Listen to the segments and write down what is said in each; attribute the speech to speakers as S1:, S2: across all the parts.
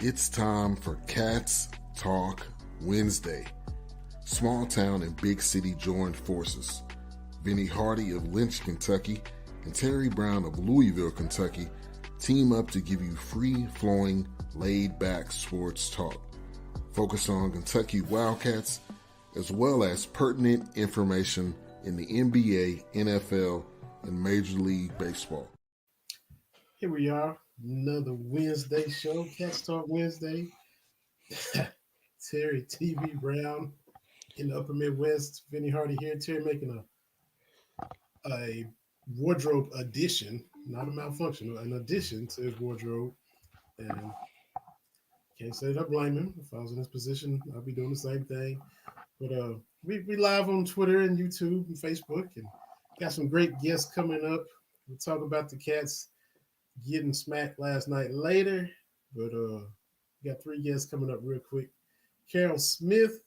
S1: It's time for Cats Talk Wednesday. Small town and big city joined forces. Vinny Hardy of Lynch, Kentucky, and Terry Brown of Louisville, Kentucky, team up to give you free-flowing, laid-back sports talk. Focus on Kentucky Wildcats, as well as pertinent information in the NBA, NFL, and Major League Baseball.
S2: Here we are, another Wednesday show, Cats Talk Wednesday. Terry TV Brown in the Upper Midwest, Vinny Hardy here. Terry making a wardrobe addition, not a malfunction, an addition to his wardrobe. And can't say that I blame him. If I was in his position, I'd be doing the same thing. But we live on Twitter and YouTube and Facebook, and got some great guests coming up. We'll talk about the Cats getting smacked last night later, but we got three guests coming up real quick. Carol Smith,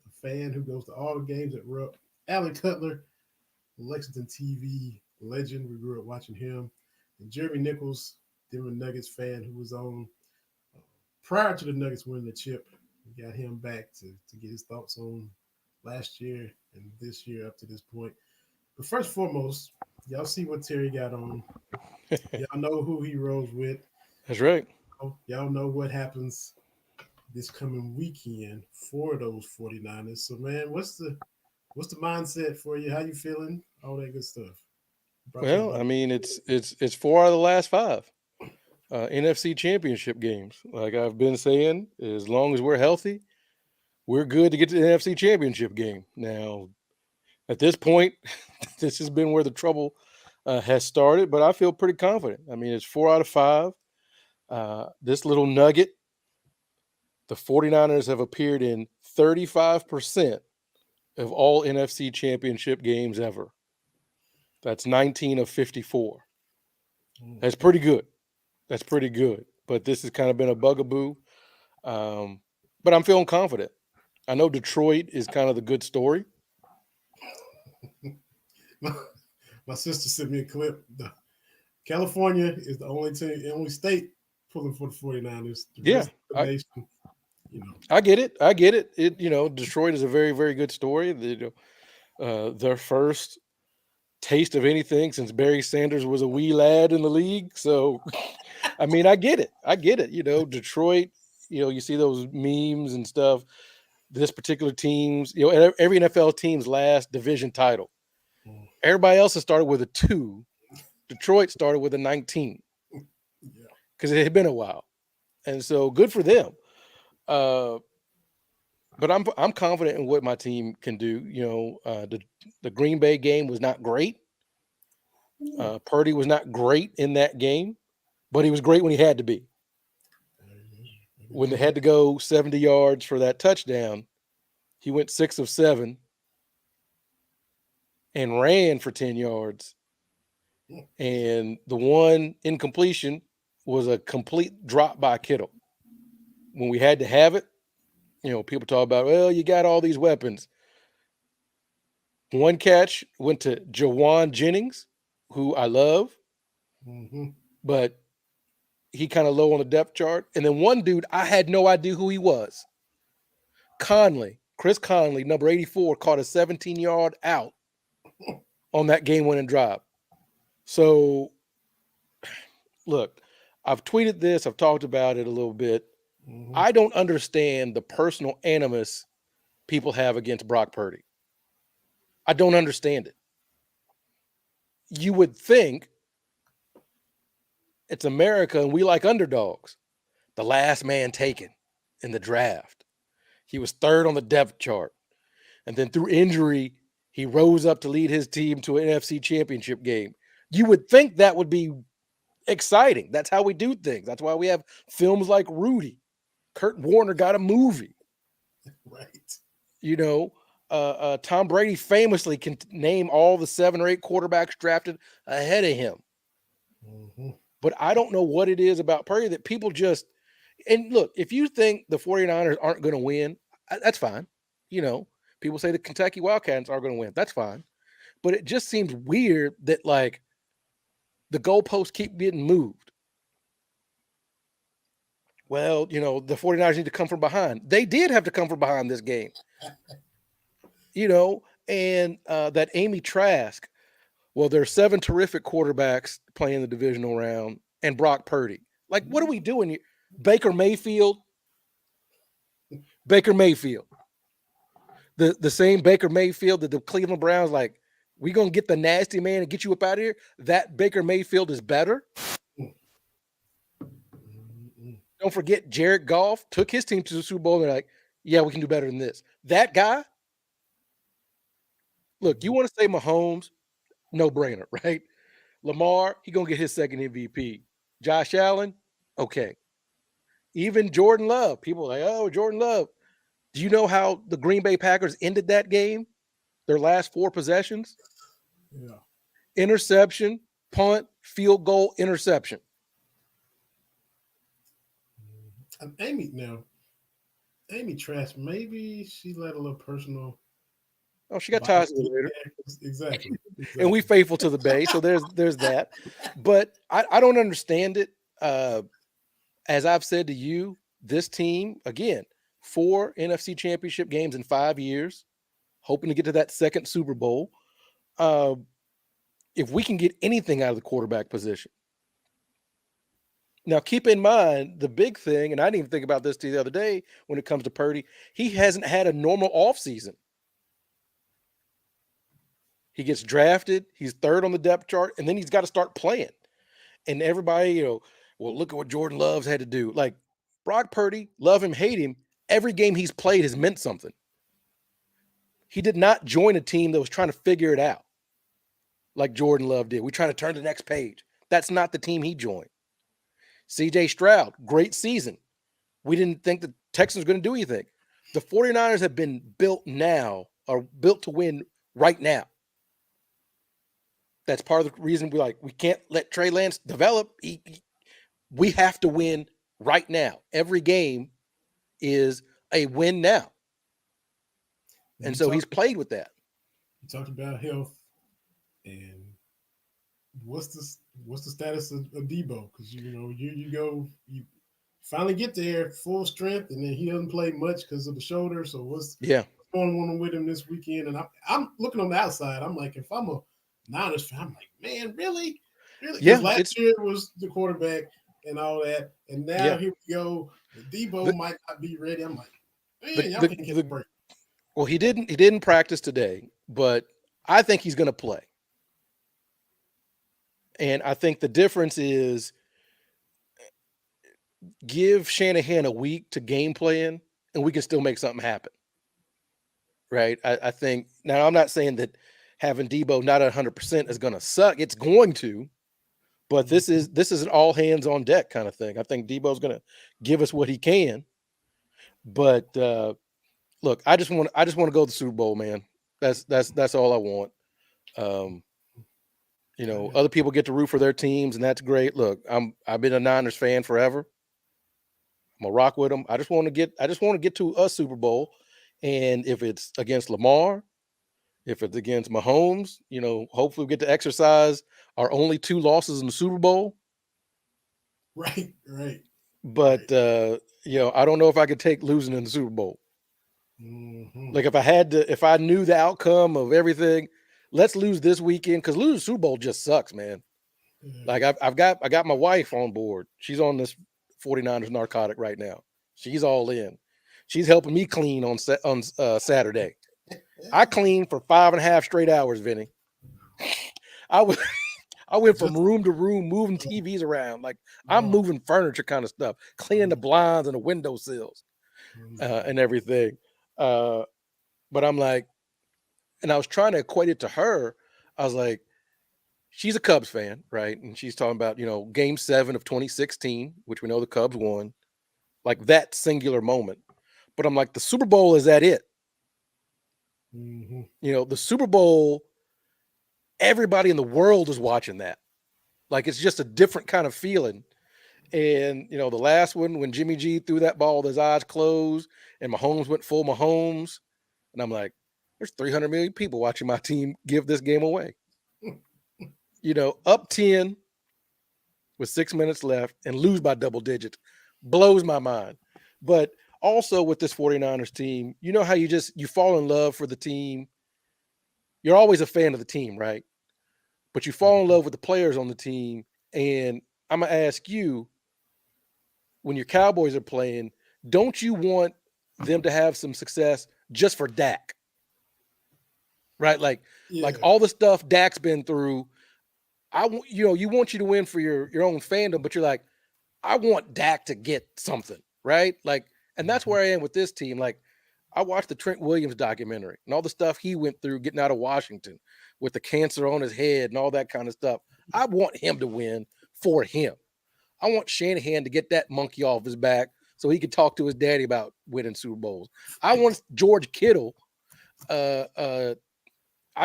S2: a fan who goes to all the games at Rupp. Alan Cutler, Lexington TV legend. We grew up watching him. And Jeremy Nicolls, Denver Nuggets fan who was on prior to the Nuggets winning the chip. We got him back to get his thoughts on last year and this year up to this point. But first and foremost, y'all see what Terry got on. Y'all know who he rolls with.
S3: That's right.
S2: Y'all know what happens this coming weekend for those 49ers. So, man, what's the mindset for you? How you feeling? All that good stuff.
S3: Well, I mean, it's 4 out of the last 5 NFC championship games. Like I've been saying, as long as we're healthy, we're good to get to the NFC championship game. Now, at this point, this has been where the trouble has started, but I feel pretty confident. I mean, it's 4 out of 5. This little nugget, the 49ers have appeared in 35% of all NFC championship games ever. That's 19 of 54. That's pretty good. But this has kind of been a bugaboo. But I'm feeling confident. I know Detroit is kind of the good story.
S2: My sister sent me a clip. California is the only state pulling for the 49ers. The rest of the nation,
S3: I get it. Detroit is a very, very good story. Their first taste of anything since Barry Sanders was a wee lad in the league. So, I mean, I get it. Detroit, you see those memes and stuff. This particular team's, every NFL team's last division title. Everybody else has started with a 2. Detroit started with a 19 because it had been a while. And so good for them. But I'm confident in what my team can do. The Green Bay game was not great. Purdy was not great in that game, but he was great when he had to be. When they had to go 70 yards for that touchdown, he went 6 of 7 and ran for 10 yards. And the one incompletion was a complete drop by Kittle. When we had to have it, people talk about, well, you got all these weapons. One catch went to Jawan Jennings, who I love, but he kind of low on the depth chart. And then one dude, I had no idea who he was. Chris Conley, number 84, caught a 17-yard out on that game-winning drive. So, look, I've tweeted this. I've talked about it a little bit. I don't understand the personal animus people have against Brock Purdy. I don't understand it. You would think it's America and we like underdogs. The last man taken in the draft. He was 3rd on the depth chart. And then through injury, he rose up to lead his team to an NFC championship game. You would think that would be exciting. That's how we do things. That's why we have films like Rudy. Kurt Warner got a movie.
S2: Right.
S3: Tom Brady famously can name all the 7 or 8 quarterbacks drafted ahead of him. But I don't know what it is about Purdy that people just – and look, if you think the 49ers aren't going to win, that's fine. People say the Kentucky Wildcats are going to win. That's fine. But it just seems weird that, like, the goalposts keep getting moved. well, the 49ers need to come from behind. They did have to come from behind this game, and that Amy Trask. Well, there's 7 terrific quarterbacks playing the divisional round and Brock Purdy. Like, what are we doing here? Baker Mayfield. The same Baker Mayfield that the Cleveland Browns like, we going to get the nasty man and get you up out of here. That Baker Mayfield is better. Don't forget Jared Goff took his team to the Super Bowl. And they're like, yeah, we can do better than this. That guy. Look, you want to say Mahomes? No brainer, right? Lamar, he going to get his second MVP. Josh Allen, okay. Even Jordan Love. People are like, oh, Jordan Love. Do you know how the Green Bay Packers ended that game? Their last 4 possessions?
S2: Yeah.
S3: Interception, punt, field goal, interception.
S2: And Amy Trask, maybe she let a little personal.
S3: Oh, she got ties to the Raiders.
S2: Exactly.
S3: And we faithful to the Bay, so there's that. But I don't understand it. As I've said to you, this team, again, 4 NFC championship games in 5 years, hoping to get to that second Super Bowl. If we can get anything out of the quarterback position. Now, keep in mind the big thing, and I didn't even think about this the other day when it comes to Purdy, he hasn't had a normal offseason. He gets drafted, he's 3rd on the depth chart, and then he's got to start playing. And everybody, well, look at what Jordan Love's had to do. Like, Brock Purdy, love him, hate him, every game he's played has meant something. He did not join a team that was trying to figure it out like Jordan Love did. We're trying to turn to the next page. That's not the team he joined. CJ Stroud, great season. We didn't think the Texans were going to do anything. The 49ers have been built now, or built to win right now. That's part of the reason we can't let Trey Lance develop. We have to win right now. Every game is a win now. And so he's played with that.
S2: You talked about health and what's the status of Debo? Because you finally get there full strength, and then he doesn't play much because of the shoulder. So what's going on with him this weekend? And I'm looking on the outside. I'm like, if I'm a Niners fan, I'm like, man, really?
S3: Yeah.
S2: Last year was the quarterback and all that, and now here we go. Debo might not be ready. I'm like, man, y'all can't get the break.
S3: Well, he didn't practice today, but I think he's going to play. And I think the difference is give Shanahan a week to game plan, and we can still make something happen. Right? I think now I'm not saying that having Debo not 100% is going to suck. It's going to, but this is an all hands on deck kind of thing. I think Debo's going to give us what he can. But look, I just want to go to the Super Bowl, man. That's all I want. Other people get to root for their teams, and that's great. Look, I've been a Niners fan forever. I'm gonna rock with them. I just want to get to a Super Bowl, and if it's against Lamar, if it's against Mahomes, hopefully we get to exercise our only 2 losses in the Super Bowl.
S2: Right.
S3: But I don't know if I could take losing in the Super Bowl.
S2: Mm-hmm.
S3: Like if I knew the outcome of everything, let's lose this weekend, because losing the Super Bowl just sucks, man. Mm-hmm. Like I got my wife on board. She's on this 49ers narcotic right now. She's all in. She's helping me clean on Saturday. I cleaned for 5.5 straight hours, Vinny. I went from room to room, moving TVs around. Like I'm moving furniture kind of stuff, cleaning the blinds and the windowsills and everything. But I'm like, and I was trying to equate it to her. I was like, she's a Cubs fan, right? And she's talking about, Game 7 of 2016, which we know the Cubs won, like that singular moment. But I'm like, the Super Bowl, is that it?
S2: Mm-hmm.
S3: The Super Bowl, everybody in the world is watching that. Like, it's just a different kind of feeling. And, the last one, when Jimmy G threw that ball with his eyes closed and Mahomes went full Mahomes, and I'm like, there's 300 million people watching my team give this game away. Up 10 with 6 minutes left and lose by double digits. Blows my mind. But also with this 49ers team, you know how you fall in love for the team. You're always a fan of the team, right? But you fall in love with the players on the team. And I'm going to ask you, when your Cowboys are playing, don't you want them to have some success just for Dak? Right? Like all the stuff Dak's been through. You want you to win for your own fandom, but you're like, I want Dak to get something, right? Like, and that's where I am with this team. Like, I watched the Trent Williams documentary and all the stuff he went through getting out of Washington with the cancer on his head and all that kind of stuff. I want him to win for him. I want Shanahan to get that monkey off his back so he could talk to his daddy about winning Super Bowls. I want George Kittle. I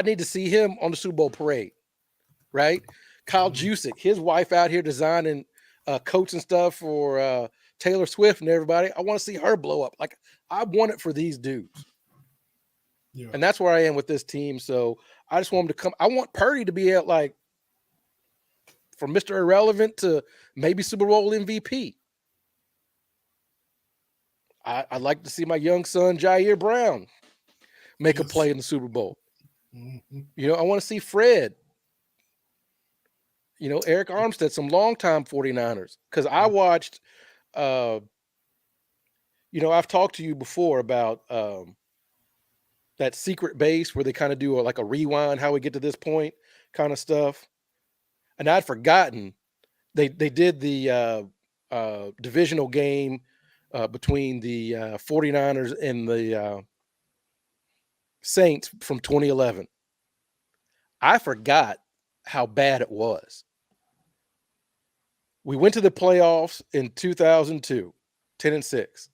S3: need to see him on the Super Bowl parade, right? Kyle Jusick, his wife out here designing coats and stuff for Taylor Swift and everybody. I want to see her blow up. Like, I want it for these dudes. Yeah. And that's where I am with this team. So I just want them to come. I want Purdy to be at, like, from Mr. Irrelevant to maybe Super Bowl MVP. I'd like to see my young son, Jair Brown, make a play in the Super Bowl. Mm-hmm. I want to see Fred. Eric Armstead, some longtime 49ers. Because I watched, I've talked to you before about that secret base where they kind of do a rewind, how we get to this point kind of stuff. And I'd forgotten they did the divisional game between the 49ers and the Saints from 2011. I forgot how bad it was. We went to the playoffs in 2002, 10-6.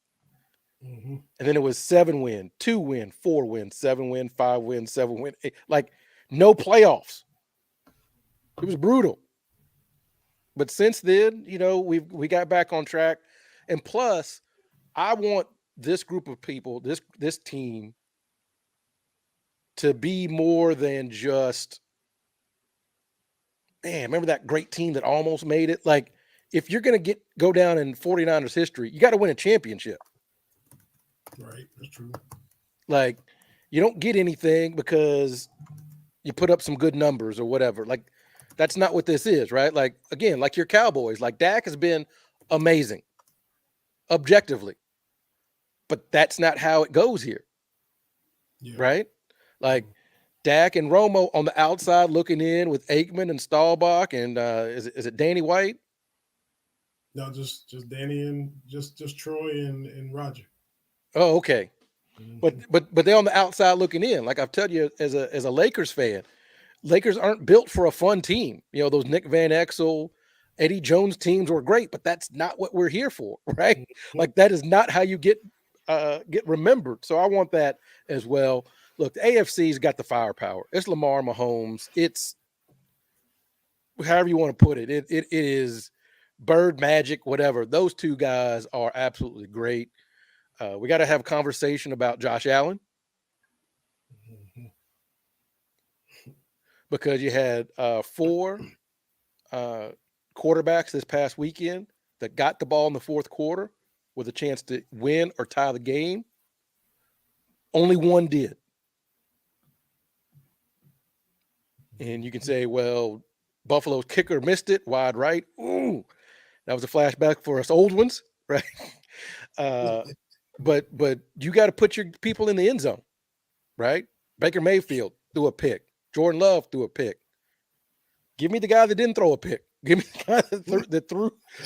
S3: Mm-hmm. And then it was 7-win, 2-win, 4-win, 7-win, 5-win, 7-win. Like, no playoffs. It was brutal. But since then, we got back on track. And plus, I want this group of people, this team, to be more than just, man, remember that great team that almost made it? Like, if you're going to go down in 49ers history, you got to win a championship.
S2: Right, that's true.
S3: Like, you don't get anything because you put up some good numbers or whatever. Like, that's not what this is, right? Like, again, like your Cowboys, like Dak has been amazing, objectively. But that's not how it goes here, right? Like, Dak and Romo on the outside looking in with Aikman and Staubach and is it Danny White?
S2: No, just Danny and just Troy and Roger.
S3: Oh, okay. Mm-hmm. But they're on the outside looking in. Like I've told you, as a Lakers fan, Lakers aren't built for a fun team. Those Nick Van Exel, Eddie Jones teams were great, but that's not what we're here for, right? Mm-hmm. Like, that is not how you get remembered. So I want that as well. Look, the AFC's got the firepower. It's Lamar, Mahomes. It's however you want to put it. It is Bird, Magic, whatever. Those two guys are absolutely great. We got to have a conversation about Josh Allen. Mm-hmm. Because you had 4 quarterbacks this past weekend that got the ball in the fourth quarter with a chance to win or tie the game. Only one did. And you can say, well, Buffalo's kicker missed it, wide right. Ooh, that was a flashback for us old ones, right? But you got to put your people in the end zone, right? Baker Mayfield threw a pick. Jordan Love threw a pick. Give me the guy that didn't throw a pick. Give me the guy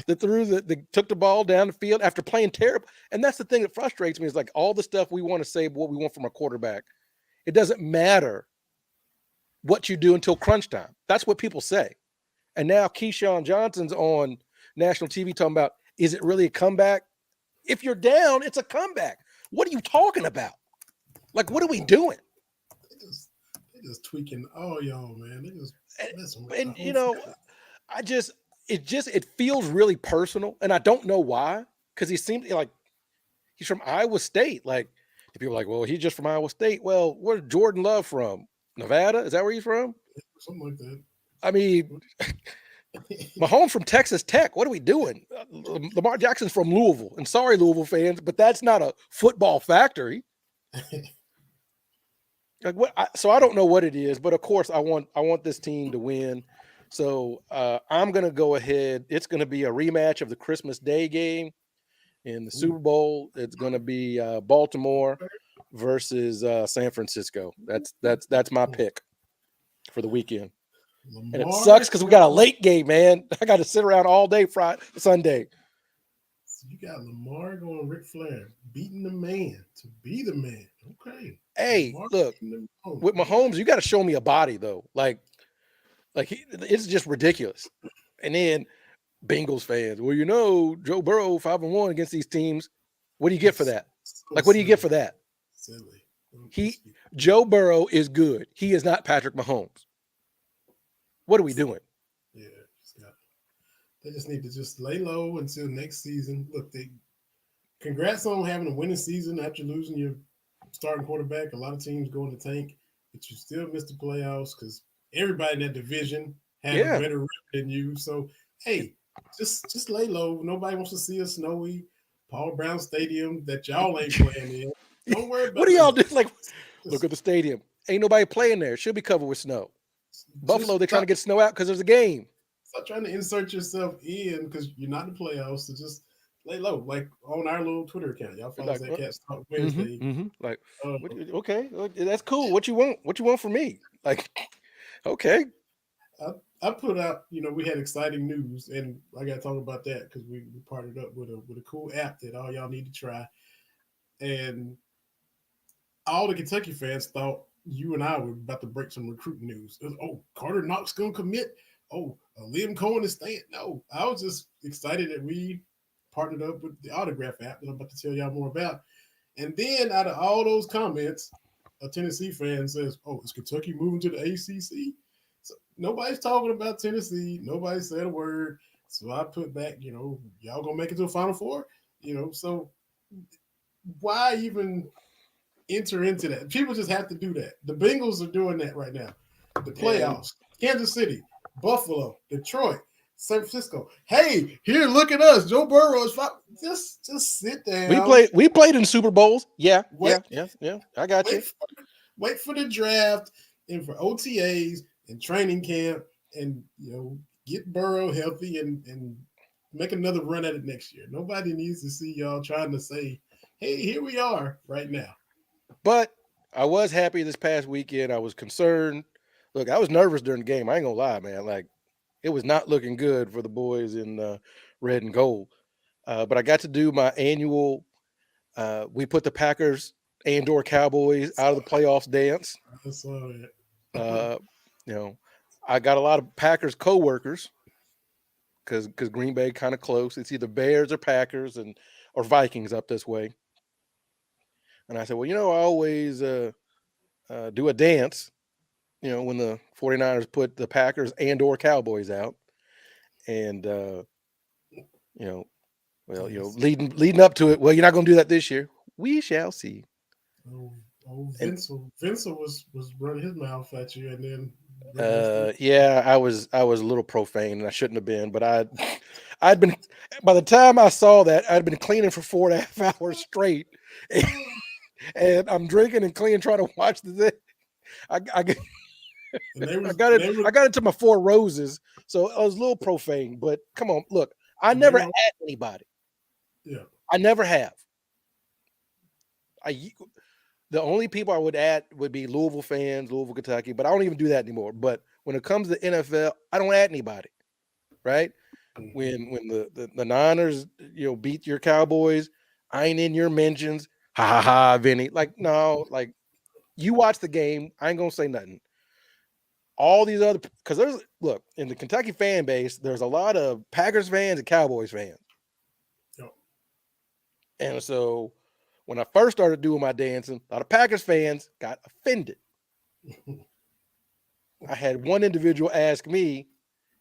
S3: that took the ball down the field after playing terrible. And that's the thing that frustrates me is, like, all the stuff we want to say, what we want from a quarterback. It doesn't matter what you do until crunch time. That's what people say. And now Keyshawn Johnson's on national TV talking about, is it really a comeback? If you're down, it's a comeback. What are you talking about? Like, what are we doing?
S2: They just tweaking all y'all, man. They just
S3: and it feels really personal, and I don't know why, because he seems like he's from Iowa State. Like, people are like, well, he's just from Iowa State. Well, where's Jordan Love from? Nevada? Is that where he's from?
S2: Something like that.
S3: I mean, Mahomes from Texas Tech. What are we doing? Lamar Jackson's from Louisville. And sorry, Louisville fans, but that's not a football factory. Like so I don't know what it is, but of course I want this team to win. So I'm gonna go ahead. It's gonna be a rematch of the Christmas Day game in the Super Bowl. It's gonna be Baltimore versus San Francisco. That's my pick for the weekend.
S2: Lamar,
S3: and it sucks because we got a late game, man. I got to sit around all day Sunday.
S2: So you got Lamar going Ric Flair, beating the man to be the man. Okay.
S3: Hey,
S2: Lamar
S3: look, with Mahomes, you got to show me a body though. Like it's just ridiculous. And then Bengals fans, well, Joe Burrow 5-1 against these teams. What do you get for that? Like, what do you get for that?
S2: Silly.
S3: Joe Burrow is good. He is not Patrick Mahomes. What are we doing?
S2: Yeah, they just need to just lay low until next season. Look, congrats on having a winning season after losing your starting quarterback. A lot of teams go in the tank, but you still missed the playoffs because everybody in that division had a better record than you. So, hey, just lay low. Nobody wants to see a snowy Paul Brown Stadium that y'all ain't playing in. Don't worry about it.
S3: What do y'all do? Like, look at the stadium. Ain't nobody playing there. It should be covered with snow. Buffalo, they're trying to get snow out because there's a game.
S2: Stop trying to insert yourself in because you're not in the playoffs. So just lay low, like on our little Twitter account. Y'all follow us at Cats Talk Wednesday.
S3: Like, okay, that's cool. What you want? What you want from me? Like, okay.
S2: I put out, we had exciting news, and I got to talk about that because we partnered up with a cool app that all y'all need to try. And all the Kentucky fans thought you and I were about to break some recruiting news. It was, Carter Knox going to commit. Liam Cohen is staying. No, I was just excited that we partnered up with the autograph app that I'm about to tell y'all more about. And then out of all those comments, a Tennessee fan says, is Kentucky moving to the ACC? So nobody's talking about Tennessee. Nobody said a word. So I put back, y'all going to make it to a Final Four? So why even enter into that? People just have to do that. The Bengals are doing that right now. The playoffs, Kansas City, Buffalo, Detroit, San Francisco. Hey, here, look at us. Joe Burrow is fine. Just sit down.
S3: We played in Super Bowls. Yeah. I got you.
S2: Wait for the draft and for OTAs and training camp, and get Burrow healthy and make another run at it next year. Nobody needs to see y'all trying to say, hey, here we are right now.
S3: But I was happy this past weekend. I was concerned. Look, I was nervous during the game. I ain't gonna lie, man. Like, it was not looking good for the boys in red and gold. But I got to do my annual. We put the Packers and/or Cowboys out of the playoffs dance.
S2: I saw that.
S3: I got a lot of Packers co-workers because Green Bay kind of close. It's either Bears or Packers or Vikings up this way. And I said, well, I always do a dance, when the 49ers put the Packers and/or Cowboys out. And, leading up to it, well, you're not going to do that this year. We shall see.
S2: Vincent was running his mouth at you, and then
S3: I was a little profane, and I shouldn't have been, but I'd been, by the time I saw that, I'd been cleaning for 4.5 hours straight, and I'm drinking and cleaning, trying to watch the thing. I got into my Four Roses, so I was a little profane, but come on, look, I never at anybody.
S2: Yeah,
S3: I never have. The only people I would add would be Louisville fans, Louisville, Kentucky, but I don't even do that anymore. But when it comes to NFL, I don't add anybody, right? When the Niners, beat your Cowboys, I ain't in your mentions. Ha ha ha, Vinny. Like, no, like, you watch the game, I ain't gonna say nothing. All these other, because in the Kentucky fan base, there's a lot of Packers fans and Cowboys fans.
S2: Yep.
S3: And so when I first started doing my dancing, a lot of Packers fans got offended. I had one individual ask me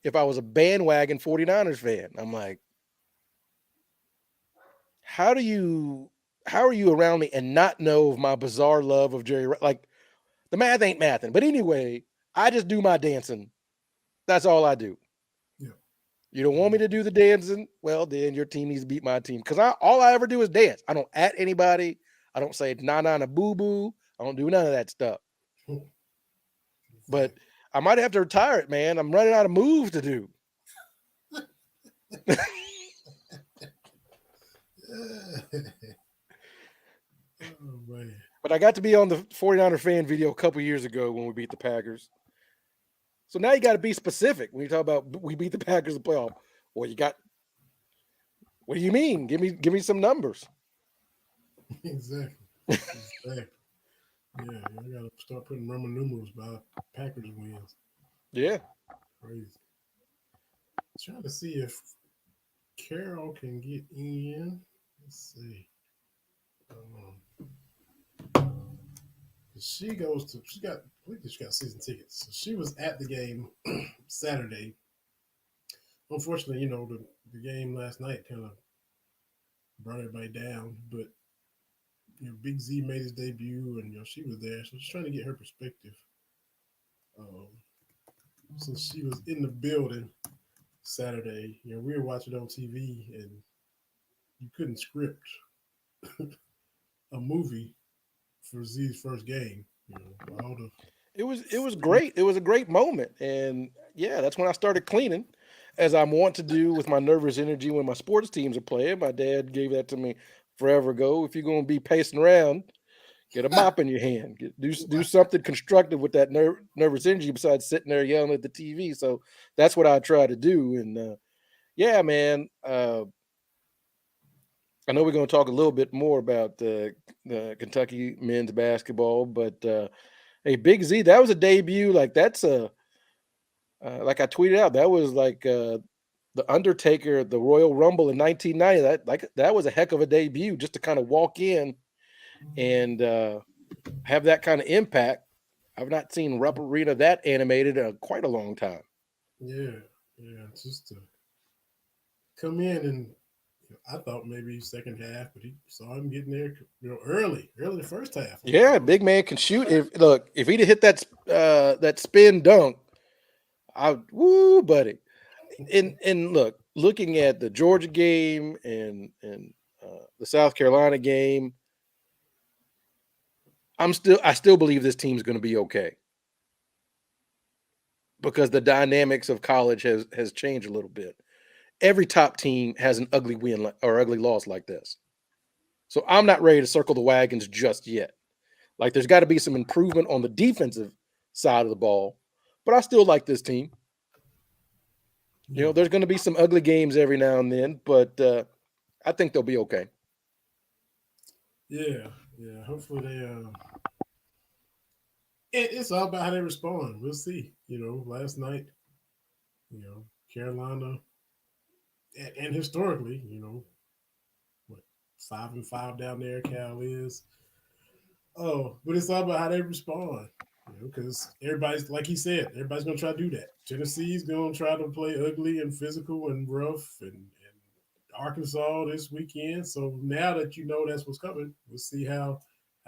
S3: if I was a bandwagon 49ers fan. I'm like, how are you around me and not know of my bizarre love of Jerry? Like, the math ain't mathing. But anyway, I just do my dancing. That's all I do.
S2: Yeah.
S3: You don't want me to do the dancing? Well, then your team needs to beat my team. Because all I ever do is dance. I don't at anybody. I don't say nah nah na boo boo. I don't do none of that stuff. But I might have to retire it, man. I'm running out of moves to do.
S2: Oh man.
S3: But I got to be on the 49er fan video a couple years ago when we beat the Packers. So now you got to be specific when you talk about we beat the Packers in the playoff. Well, you got. What do you mean? Give me some numbers.
S2: Exactly. Exactly. Yeah, I gotta start putting Roman numerals by Packers wins.
S3: Yeah.
S2: Crazy. Trying to see if Carol can get in. Let's see. Um, she goes to. She got. I think she got season tickets. So she was at the game Saturday. Unfortunately, the game last night kind of brought everybody down. But Big Z made his debut, and she was there. So just trying to get her perspective. Um, since she was in the building Saturday, we were watching on TV, and you couldn't script a movie for Z's first game. All the
S3: It was great. It was a great moment. And yeah, that's when I started cleaning, as I'm wont to do with my nervous energy when my sports teams are playing. My dad gave that to me forever ago. If you're gonna be pacing around, get a mop in your hand. Do something constructive with that nervous energy besides sitting there yelling at the TV. So that's what I try to do. And yeah, man. I know we're going to talk a little bit more about the Kentucky men's basketball, but hey, Big Z, that was a debut. Like that's like I tweeted out, that was like the Undertaker, the Royal Rumble in 1990. That was a heck of a debut, just to kind of walk in and have that kind of impact. I've not seen Rupp Arena that animated in quite a long time.
S2: yeah, just to come in and I thought maybe second half, but he saw him getting there early the first half.
S3: Yeah, big man can shoot. If he'd have hit that spin dunk, woo, buddy. And looking at the Georgia game and the South Carolina game, I still believe this team's going to be okay, because the dynamics of college has changed a little bit. Every top team has an ugly win or ugly loss like this. So I'm not ready to circle the wagons just yet. Like there's got to be some improvement on the defensive side of the ball, but I still like this team. There's going to be some ugly games every now and then, but I think they'll be okay.
S2: Yeah. Hopefully they. It's all about how they respond. We'll see. Last night, Carolina, and historically, what 5-5 down there, Cal is. Oh, but it's all about how they respond. Because everybody's like he said, everybody's gonna try to do that. Tennessee's gonna try to play ugly and physical and rough, and Arkansas this weekend. So now that that's what's coming, we'll see how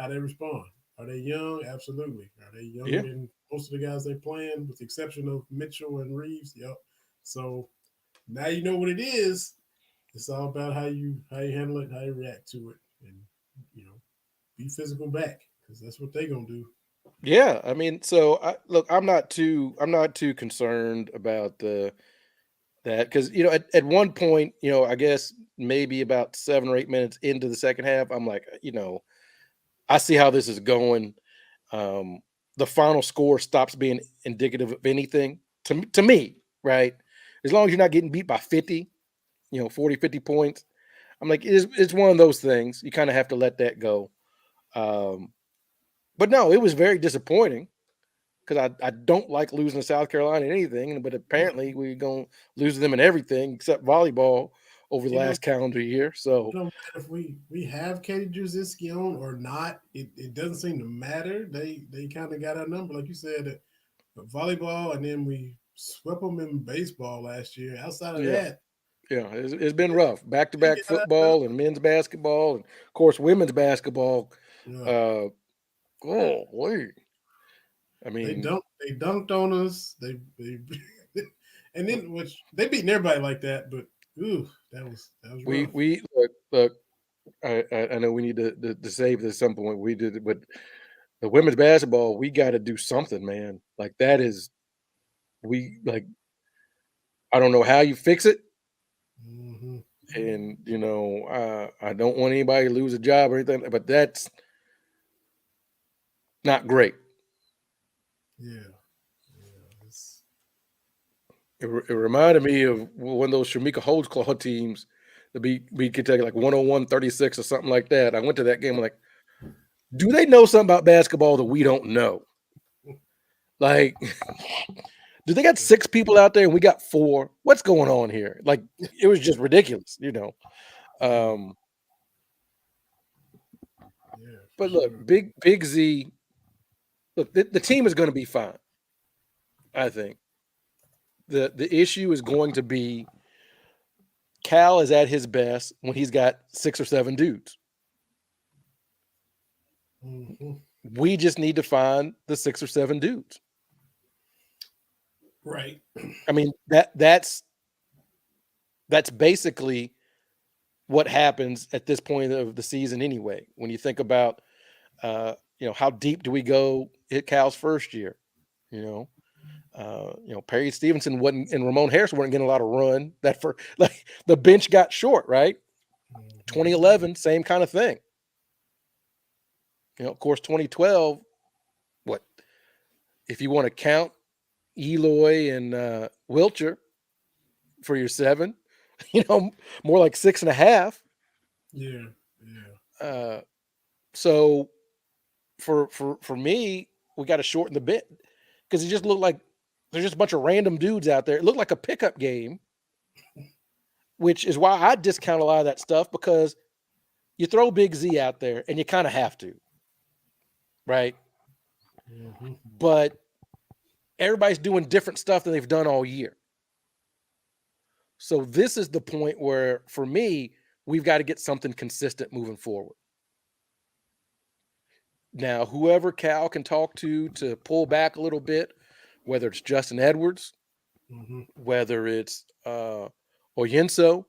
S2: they respond. Are they young? Absolutely. Are they younger than most of the guys they playing, with the exception of Mitchell and Reeves? Yep. So now you know what it is. It's all about how you handle it, how you react to it, and be physical back, because that's what they're gonna do.
S3: Yeah, I mean, so I'm not too concerned about that, because at one point, I guess maybe about 7 or 8 minutes into the second half, I'm like, I see how this is going. The final score stops being indicative of anything to me, right? As long as you're not getting beat by 50, 40, 50 points, I'm like, it's one of those things. You kind of have to let that go. But no, it was very disappointing, because I don't like losing to South Carolina in anything, but apparently we're going to lose to them in everything except volleyball over the last calendar year. So
S2: it don't matter if we have Katie Drzezinski on or not. It doesn't seem to matter. They kind of got our number, like you said, volleyball, and then we swept them in baseball last year. Outside of that,
S3: it's been rough. Back-to-back football and men's basketball, and of course women's basketball. Oh, wait. I mean,
S2: they dunked on us. They And then which they beating everybody like that, but ooh, that was rough.
S3: We look. I know we need to save this at some point. We did, but the women's basketball, we got to do something, man. Like that is we like. I don't know how you fix it,
S2: Mm-hmm.
S3: and I don't want anybody to lose a job or anything, but that's not great.
S2: Yeah, it's,
S3: It reminded me of one of those Shamika Holdsclaw teams that beat Kentucky like 101-36 or something like that. I went to that game. I'm like, do they know something about basketball that we don't know? Like, do they got 6 people out there and we got 4? What's going on here? Like, it was just ridiculous. Um,
S2: yeah.
S3: but
S2: Sure.
S3: look, Big Z. Look, the team is going to be fine. I think the issue is going to be Cal is at his best when he's got 6 or 7 dudes.
S2: Mm-hmm.
S3: We just need to find the 6 or 7 dudes.
S2: Right.
S3: I mean, that's basically what happens at this point of the season anyway. When you think about how deep do we go at Cal's first year? Perry Stevenson wasn't and Ramon Harris weren't getting a lot of run. That for like the bench got short, right?
S2: Mm-hmm.
S3: 2011, same kind of thing. Of course, 2012, what if you want to count Eloy and Wilcher for your 7? More like 6.5.
S2: Yeah.
S3: So for me, we got to shorten the bit because it just looked like there's just a bunch of random dudes out there. It looked like a pickup game, which is why I discount a lot of that stuff because you throw Big Z out there and you kind of have to, right?
S2: Mm-hmm.
S3: But everybody's doing different stuff than they've done all year. So this is the point where, for me, we've got to get something consistent moving forward. Now, whoever Cal can talk to pull back a little bit, whether it's Justin Edwards,
S2: Mm-hmm.
S3: whether it's Oyenso,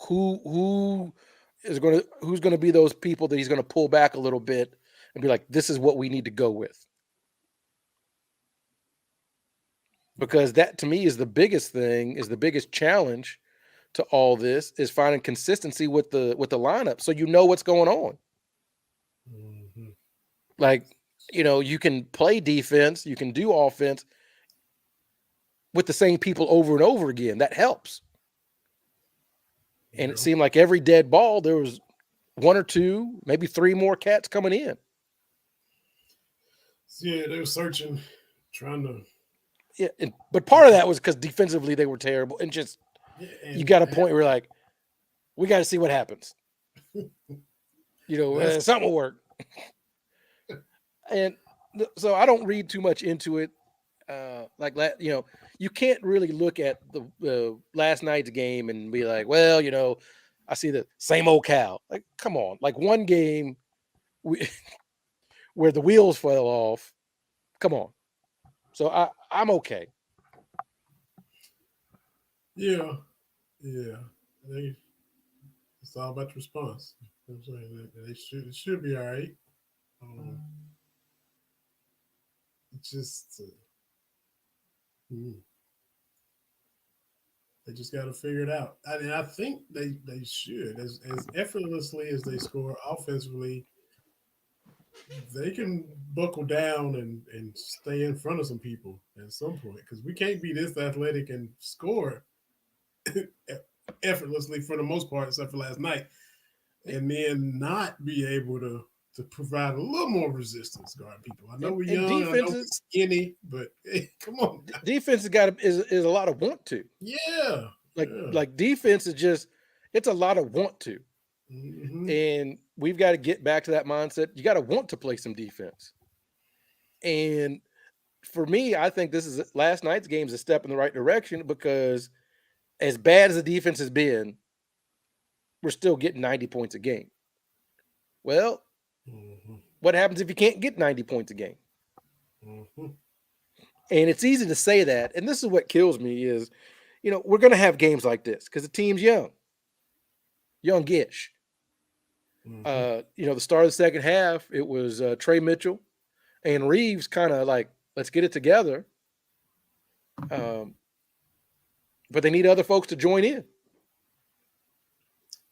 S3: who's going to be those people that he's going to pull back a little bit and be like, this is what we need to go with. Because that to me is the biggest thing, is the biggest challenge to all this is finding consistency with the lineup so you know what's going on.
S2: Mm-hmm.
S3: Like, you can play defense, you can do offense with the same people over and over again. That helps. And it seemed like every dead ball, there was 1 or 2, maybe 3 more cats coming in.
S2: Yeah, they were searching, trying to.
S3: Yeah, but part of that was because defensively they were terrible, and just you got a point where you're like, we got to see what happens. Something will work. And so I don't read too much into it. You can't really look at the last night's game and be like, well, I see the same old Cal. Like, come on, like one game where the wheels fell off. Come on. So I'm okay.
S2: Yeah. It's all about the response. I'm saying it should be all right. It's just they just got to figure it out. I mean, I think they should as effortlessly as they score offensively. They can buckle down and stay in front of some people at some point because we can't be this athletic and score effortlessly for the most part, except for last night, and then not be able to provide a little more resistance, guard people. I know we're young, I know we're skinny, but hey, come on.
S3: Defense is a lot of want to.
S2: Yeah.
S3: Like defense is just, it's a lot of want to.
S2: Mm-hmm.
S3: And we've got to get back to that mindset. You got to want to play some defense. And for me, I think last night's game is a step in the right direction because as bad as the defense has been, we're still getting 90 points a game. Well, what happens if you can't get 90 points a game?
S2: Mm-hmm.
S3: And it's easy to say that. And this is what kills me is, we're going to have games like this because the team's youngish. The start of the second half, it was Trey Mitchell and Reeves kind of like, let's get it together. But they need other folks to join in.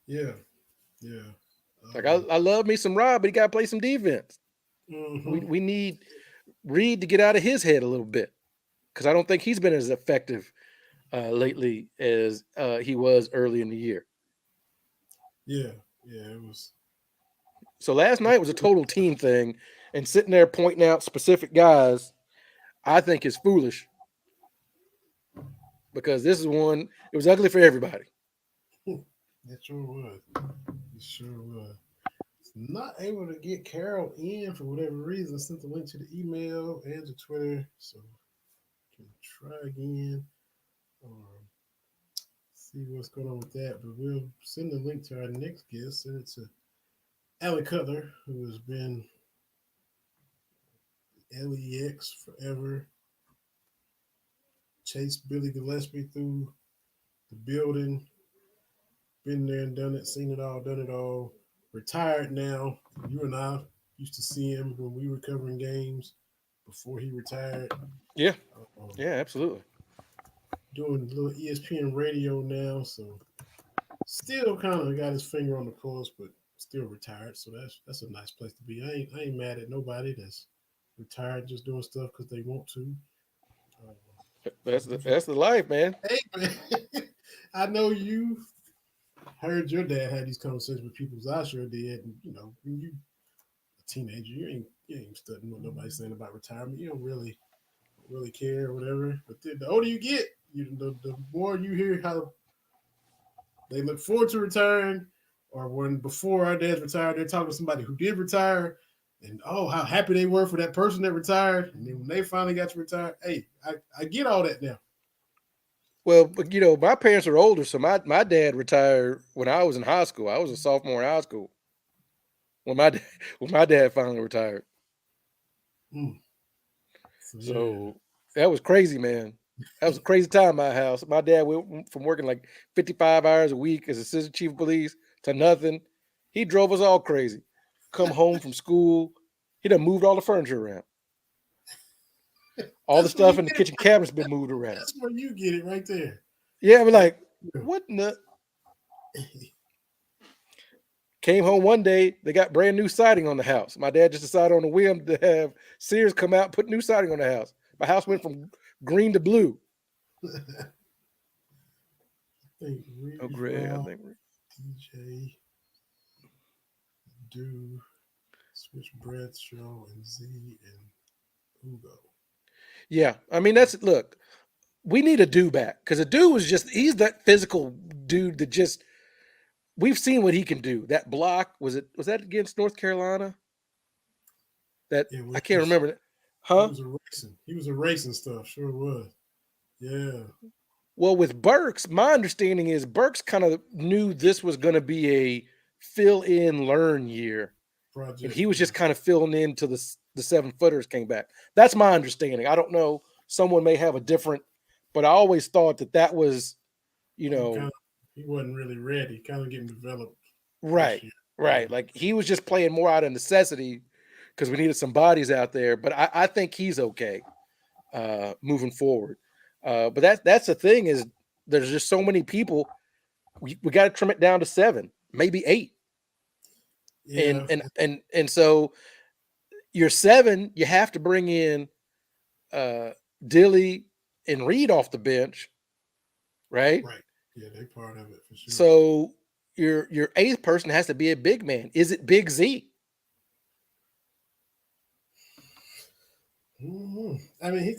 S2: Yeah.
S3: Like I love me some Rob, but he got to play some defense.
S2: Mm-hmm.
S3: We need Reed to get out of his head a little bit because I don't think he's been as effective lately as he was early in the year.
S2: Yeah, it was.
S3: So last night was a total team thing, and sitting there pointing out specific guys, I think is foolish because this is one. It was ugly for everybody.
S2: It sure was. It sure was. Not able to get Carol in for whatever reason. I sent the link to the email and to Twitter, so can try again or see what's going on with that. But we'll send the link to our next guest. Send it to Allie Cutler, who has been LEX forever. Chased Billy Gillespie through the building. Been there and done it, seen it all, done it all. Retired now. You and I used to see him when we were covering games before he retired.
S3: Yeah. Yeah, absolutely.
S2: Doing a little ESPN radio now, so still kind of got his finger on the pulse, but still retired. So that's a nice place to be. I ain't mad at nobody that's retired just doing stuff because they want to.
S3: That's the life, man.
S2: Hey, man, I know you heard your dad had these conversations with people, as I sure did. And, when you a teenager, you ain't studying what nobody's saying about retirement. You don't really care or whatever. But the older you get, the more you hear how they look forward to retiring, or when before our dads retired, they're talking to somebody who did retire, and how happy they were for that person that retired. And then when they finally got to retire, hey, I get all that now.
S3: Well, but my parents are older, so my dad retired when I was in high school. I was a sophomore in high school when my dad finally retired. So that was crazy, man. That was a crazy time at my house. My dad went from working like 55 hours a week as assistant chief of police to nothing. He drove us all crazy. Come home from school, he done moved all the furniture around. All the stuff in the kitchen cabinet's been moved around.
S2: That's where you get it right there.
S3: Yeah, we're like, what in the? Came home one day, they got brand new siding on the house. My dad just decided on a whim to have Sears come out and put new siding on the house. My house went from green to blue.
S2: Greg, I think DJ, Do, Switch Bradshaw, and Z, and Ugo.
S3: Yeah, I mean look, we need a Do back because a Do he's that physical dude that just we've seen what he can do. That block was that against North Carolina? I can't remember. Huh?
S2: He was erasing stuff. Sure was. Yeah.
S3: Well, with Burks, my understanding is Burks kind of knew this was going to be a fill-in learn year. Project. And he was just kind of filling in till the 7-footers came back. That's my understanding. I don't know. Someone may have a different, but I always thought that was,
S2: he wasn't really ready. Kind of getting developed.
S3: Right. Like he was just playing more out of necessity because we needed some bodies out there. But I think he's okay moving forward. But that's the thing is there's just so many people. We got to trim it down to 7, maybe 8. Yeah. And so your 7, you have to bring in Dilly and Reed off the bench, right?
S2: Right. Yeah, they're part of it for sure.
S3: So your 8th person has to be a big man. Is it Big Z?
S2: Mm-hmm. I mean,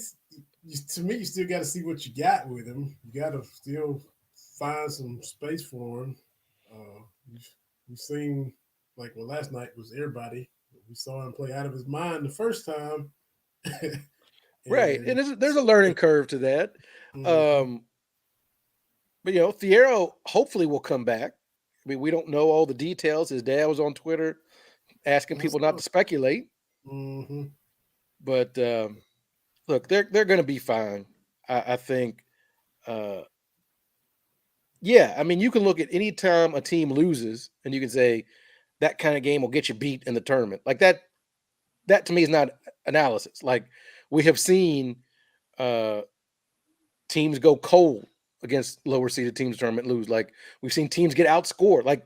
S2: to me, you still got to see what you got with him. You got to still find some space for him. We've seen, last night was everybody. We saw him play out of his mind the first time.
S3: Right. And there's a learning curve to that. Mm-hmm. But, Fierro hopefully will come back. I mean, we don't know all the details. His dad was on Twitter asking people not to speculate.
S2: Mm-hmm.
S3: But look, they're going to be fine. I think. Yeah, I mean, you can look at any time a team loses, and you can say that kind of game will get you beat in the tournament. Like that. That to me is not analysis. Like we have seen uh, teams go cold against lower seeded teams tournament lose. Like we've seen teams get outscored. Like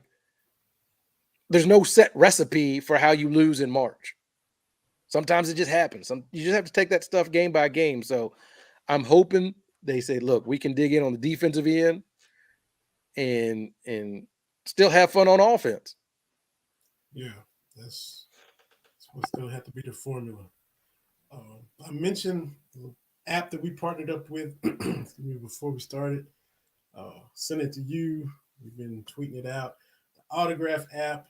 S3: there's no set recipe for how you lose in March. Sometimes it just happens. You just have to take that stuff game by game. So I'm hoping they say, look, we can dig in on the defensive end and still have fun on offense.
S2: Yeah, that's what's going to have to be the formula. I mentioned the app that we partnered up with before we started. Sent it to you. We've been tweeting it out. The Autograph app,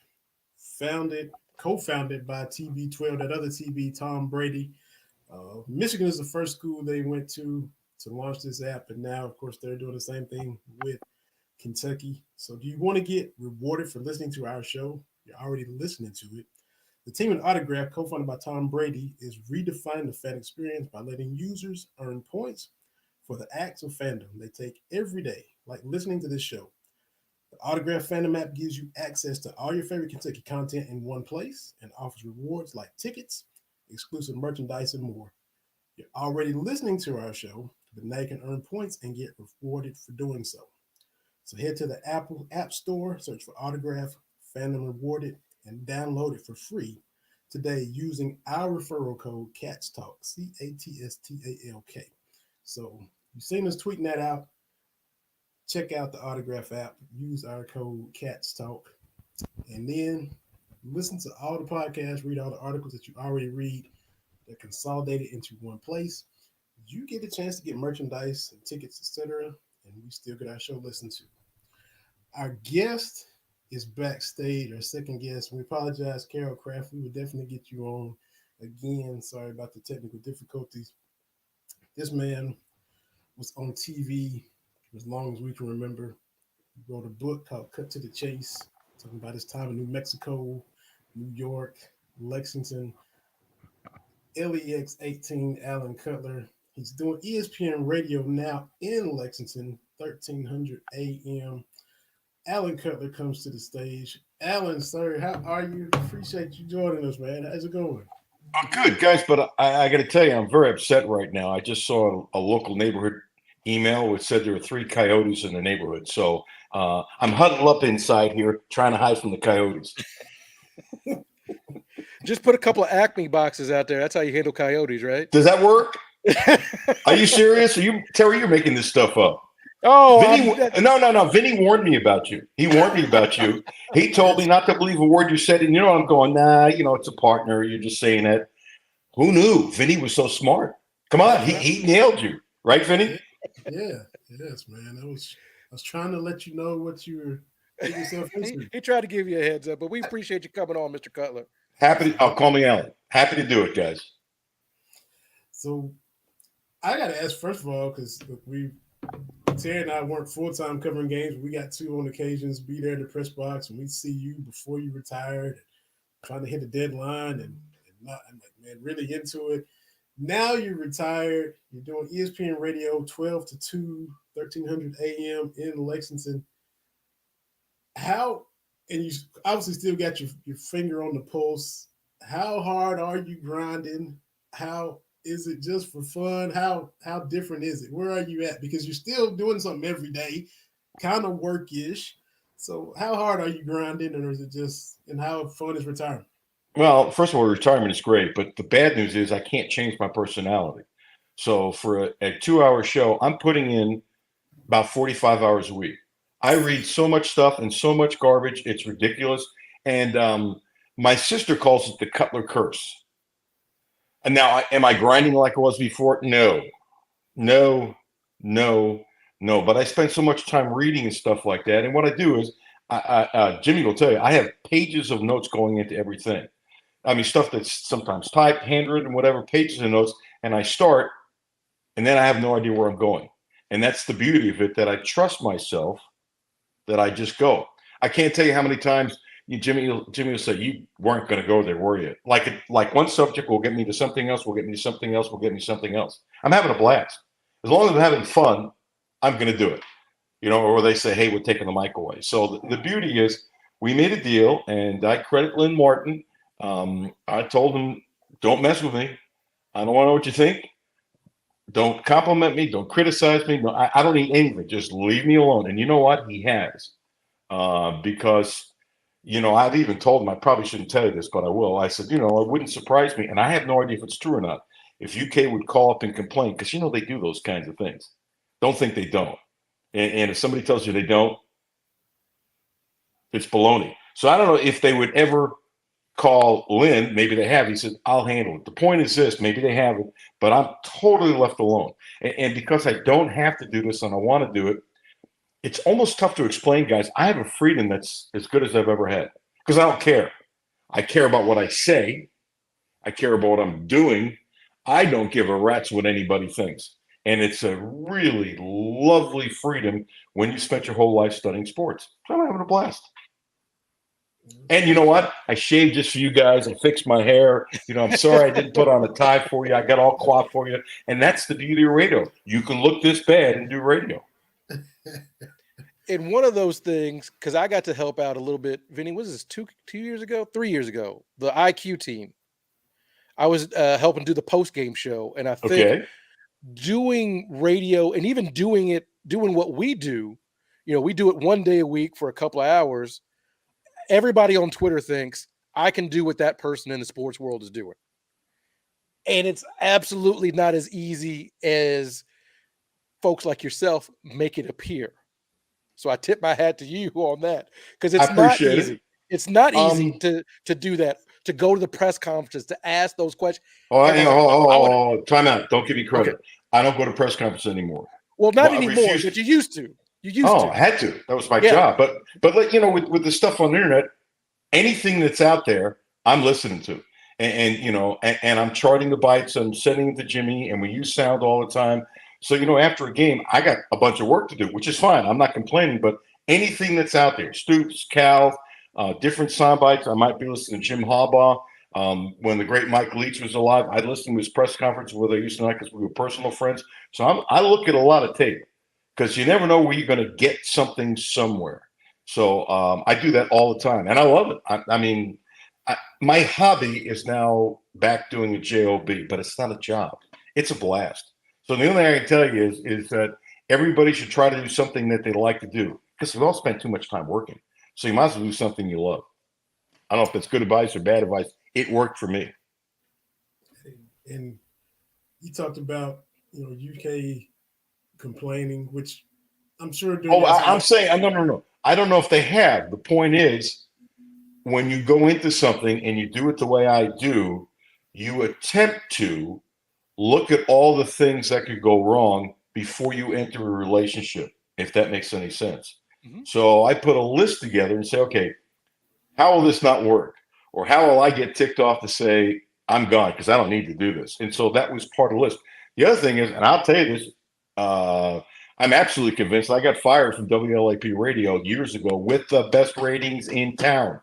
S2: co-founded by TB12, that other TB, Tom Brady. Michigan is the first school they went to launch this app, and now, of course, they're doing the same thing with Kentucky. So do you want to get rewarded for listening to our show? You're already listening to it. The team at Autograph, co-founded by Tom Brady, is redefining the fan experience by letting users earn points for the acts of fandom they take every day, like listening to this show. The Autograph Fandom app gives you access to all your favorite Kentucky content in one place and offers rewards like tickets, exclusive merchandise, and more. You're already listening to our show, but now you can earn points and get rewarded for doing so. So head to the Apple App Store, search for Autograph Fandom Rewarded, and download it for free today using our referral code CATSTALK, CATSTALK. So you've seen us tweeting that out. Check out the Autograph app, use our code CATSTALK, and then listen to all the podcasts, read all the articles that you already read. They're consolidated into one place. You get a chance to get merchandise and tickets, etc., and we still get our show listened to. Our guest is backstage, our second guest. We apologize, Carol Kraft. We will definitely get you on again. Sorry about the technical difficulties. This man was on TV for as long as we can remember. He wrote a book called Cut to the Chase, talking about his time in New Mexico, New York, Lexington. LEX 18, Alan Cutler. He's doing ESPN radio now in Lexington, 1300 AM. Alan Cutler comes to the stage. Alan, sir, how are you? Appreciate you joining us, man. How's it going?
S4: Oh, good, guys, but I got to tell you, I'm very upset right now. I just saw a local neighborhood email which said there were 3 coyotes in the neighborhood. So I'm huddled up inside here trying to hide from the coyotes.
S3: Just put a couple of Acme boxes out there. That's how you handle coyotes, right?
S4: Does that work? Are you serious? Terry, you're making this stuff up.
S3: Oh,
S4: no. Vinny warned me about you. He warned me about you. He told me not to believe a word you said. And I'm going, nah, it's a partner. You're just saying that. Who knew? Vinny was so smart. Come on. He nailed you. Right, Vinny?
S2: Yeah. Yes, man. I was trying to let you know what you were getting yourself into.
S3: He tried to give you a heads up, but we appreciate you coming on, Mr. Cutler.
S4: Call me Alan. Happy to do it, guys.
S2: So I got to ask, first of all, because Terry and I weren't full-time covering games. We got to, on occasions, be there in the press box, and we'd see you before you retired, trying to hit the deadline and not, man, really into it. Now you're retired. You're doing ESPN Radio 12 to 2, 1300 AM in Lexington. And you obviously still got your finger on the pulse. How hard are you grinding? How is it just for fun? How different is it? Where are you at? Because you're still doing something every day, kind of work-ish. So how hard are you grinding, or is it just, and how fun is retirement?
S4: Well, first of all, retirement is great, but the bad news is I can't change my personality. So for a 2-hour show, I'm putting in about 45 hours a week. I read so much stuff and so much garbage. It's ridiculous. And my sister calls it the Cutler curse. And now, am I grinding like I was before? No. But I spend so much time reading and stuff like that. And what I do is, Jimmy will tell you, I have pages of notes going into everything. I mean, stuff that's sometimes typed, handwritten, whatever, pages of notes. And I start, and then I have no idea where I'm going. And that's the beauty of it, that I trust myself, that I just go. I can't tell you how many times, Jimmy will say, you weren't going to go there, were you? Like one subject will get me to something else, will get me to something else, will get me something else. I'm having a blast. As long as I'm having fun, I'm going to do it. Or they say, hey, we're taking the mic away. So the beauty is we made a deal, and I credit Lynn Martin. I told him, don't mess with me. I don't want to know what you think. Don't compliment me. Don't criticize me. No, I don't need anything. Just leave me alone. And you know what? He has. Because, I've even told him, I probably shouldn't tell you this, but I will. I said, it wouldn't surprise me. And I have no idea if it's true or not. If UK would call up and complain, because, they do those kinds of things. Don't think they don't. And if somebody tells you they don't, it's baloney. So I don't know if they would ever call Lynn. Maybe they have. He said, I'll handle it. The point is this, maybe they haven't, but I'm totally left alone. And because I don't have to do this and I want to do it, it's almost tough to explain, guys. I have a freedom that's as good as I've ever had because I don't care. I care about what I say. I care about what I'm doing. I don't give a rat's what anybody thinks. And it's a really lovely freedom when you spent your whole life studying sports. So I'm having a blast. And you know what? I shaved just for you guys. I fixed my hair. I'm sorry I didn't put on a tie for you. I got all coiffed for you. And that's the beauty of radio. You can look this bad and do radio.
S3: In one of those things, because I got to help out a little bit, Vinny, was this 3 years ago, the IQ team. I was helping do the post-game show, and I think doing radio and even doing what we do, we do it one day a week for a couple of hours. Everybody on Twitter thinks I can do what that person in the sports world is doing. And it's absolutely not as easy as folks like yourself make it appear. So I tip my hat to you on that because it's not easy. It's not easy to do that, to go to the press conferences, to ask those questions.
S4: Time out. Don't give me credit.
S3: Okay.
S4: I don't go to press conferences anymore.
S3: Well, not anymore, but you used to.
S4: I had to. That was my job. But with the stuff on the internet, anything that's out there, I'm listening to. And I'm charting the bytes. I'm sending it to Jimmy, and we use sound all the time. So, after a game, I got a bunch of work to do, which is fine. I'm not complaining, but anything that's out there, Stoops, Cal, different sound bites. I might be listening to Jim Harbaugh. When the great Mike Leach was alive, I'd listen to his press conference where they used to because we were personal friends. So I look at a lot of tape because you never know where you're going to get something somewhere. So I do that all the time, and I love it. My hobby is now back doing a job, but it's not a job. It's a blast. So the only thing I can tell you is that everybody should try to do something that they like to do because we all spend too much time working. So you might as well do something you love. I don't know if that's good advice or bad advice. It worked for me.
S2: And you talked about, UK complaining, which I'm sure.
S4: I'm saying, no. I don't know if they have. The point is, when you go into something and you do it the way I do, you attempt to look at all the things that could go wrong before you enter a relationship, if that makes any sense. Mm-hmm. So I put a list together and say, okay, how will this not work? Or how will I get ticked off to say, I'm gone because I don't need to do this? And so that was part of the list. The other thing is, and I'll tell you this, I'm absolutely convinced I got fired from WLAP radio years ago with the best ratings in town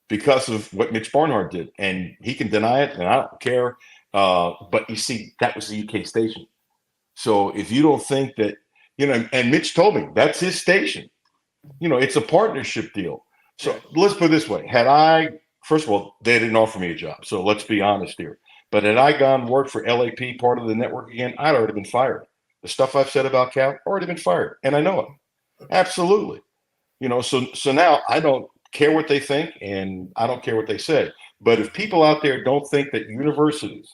S4: because of what Mitch Barnhart did. And he can deny it, and I don't care. But you see, that was the UK station. So if you don't think that, and Mitch told me that's his station, it's a partnership deal. So let's put it this way. First of all, they didn't offer me a job. So let's be honest here. But had I gone and worked for LAP, part of the network again, I'd already been fired. The stuff I've said about Cal, already been fired. And I know it. Absolutely. So now I don't care what they think and I don't care what they say. But if people out there don't think that universities,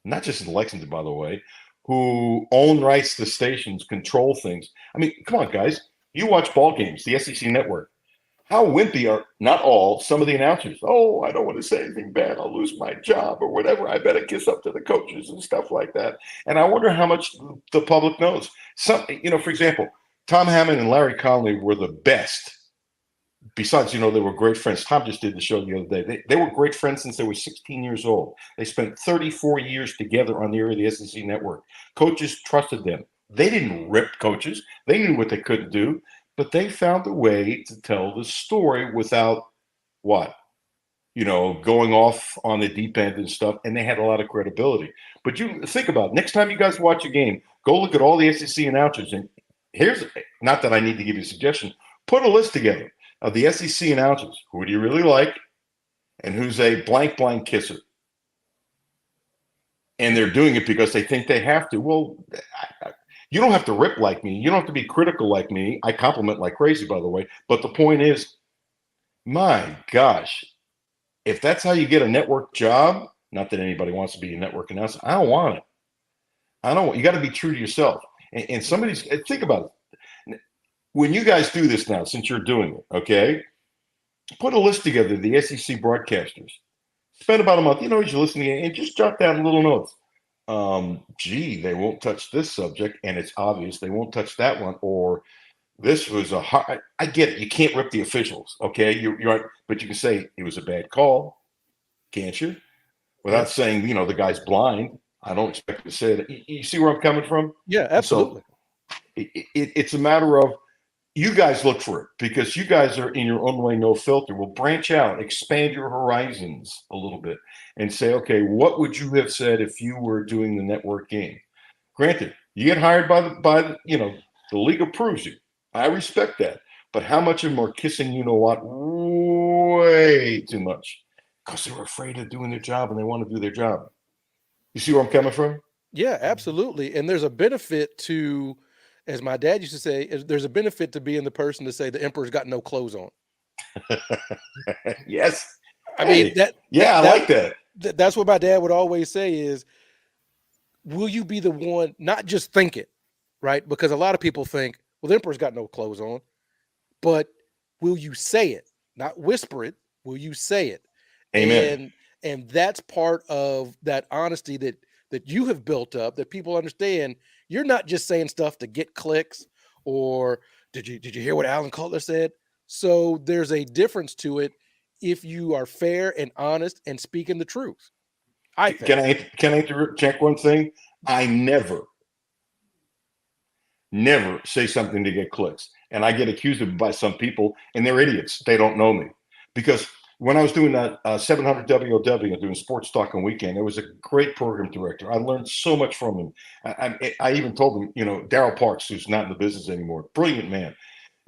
S4: not just in Lexington, by the way, who own rights to stations, control things. Come on, guys. You watch ball games, the SEC network. How wimpy are, not all, some of the announcers? Oh, I don't want to say anything bad. I'll lose my job or whatever. I better kiss up to the coaches and stuff like that. And I wonder how much the public knows. For example, Tom Hammond and Larry Connolly were the best. Besides, they were great friends. Tom just did the show the other day. They were great friends since they were 16 years old. They spent 34 years together on the air of the SEC network. Coaches trusted them. They didn't rip coaches. They knew what they couldn't do. but they found a way to tell the story without what? Going off on the deep end and stuff, and they had a lot of credibility. But you think about it. Next time you guys watch a game, go look at all the SEC announcers. And here's, not that I need to give you a suggestion, put a list together of the SEC announcers. Who do you really like? And who's a blank kisser? And they're doing it because they think they have to. Well, you don't have to rip like me. You don't have to be critical like me. I compliment like crazy, by the way. But the point is, my gosh, if that's how you get a network job, not that anybody wants to be a network announcer, I don't want it. You got to be true to yourself. And somebody's, think about it. When you guys do this now, since you're doing it, okay, put a list together, the SEC broadcasters. Spend about a month, as you're listening, and just jot down little notes. They won't touch this subject, and it's obvious they won't touch that one, or this was a hard. I get it. You can't rip the officials, okay? You're, but you can say it was a bad call, can't you? Without saying, the guy's blind. I don't expect you to say that. You see where I'm coming from?
S3: Yeah, absolutely.
S4: So it's a matter of, you guys look for it, because you guys are in your own way, no filter. Well, branch out, expand your horizons a little bit, and say, okay, what would you have said if you were doing the network game? Granted, you get hired by the the league approves you. I respect that, but how much of them are kissing? You know what? Way too much, because they're afraid of doing their job and they want to do their job. You see where I'm coming from?
S3: Yeah, absolutely. And there's a benefit to, as my dad used to say, there's a benefit to being the person to say the emperor's got no clothes on.
S4: Yes.
S3: I mean,
S4: I like that.
S3: That's what my dad would always say is, will you be the one, not just think it, right? Because a lot of people think, well, the emperor's got no clothes on, but will you say it? Not whisper it. Will you say it?
S4: Amen.
S3: And that's part of that honesty that you have built up, that people understand. You're not just saying stuff to get clicks, or did you hear what Alan Cutler said? So there's a difference to it if you are fair and honest and speaking the truth. I think.
S4: Can I interject one thing? I never say something to get clicks. And I get accused of it by some people, and they're idiots. They don't know me. Because when I was doing that 700 WOW, doing sports talk on weekend, there was a great program director. I learned so much from him. I even told him, Daryl Parks, who's not in the business anymore, brilliant man.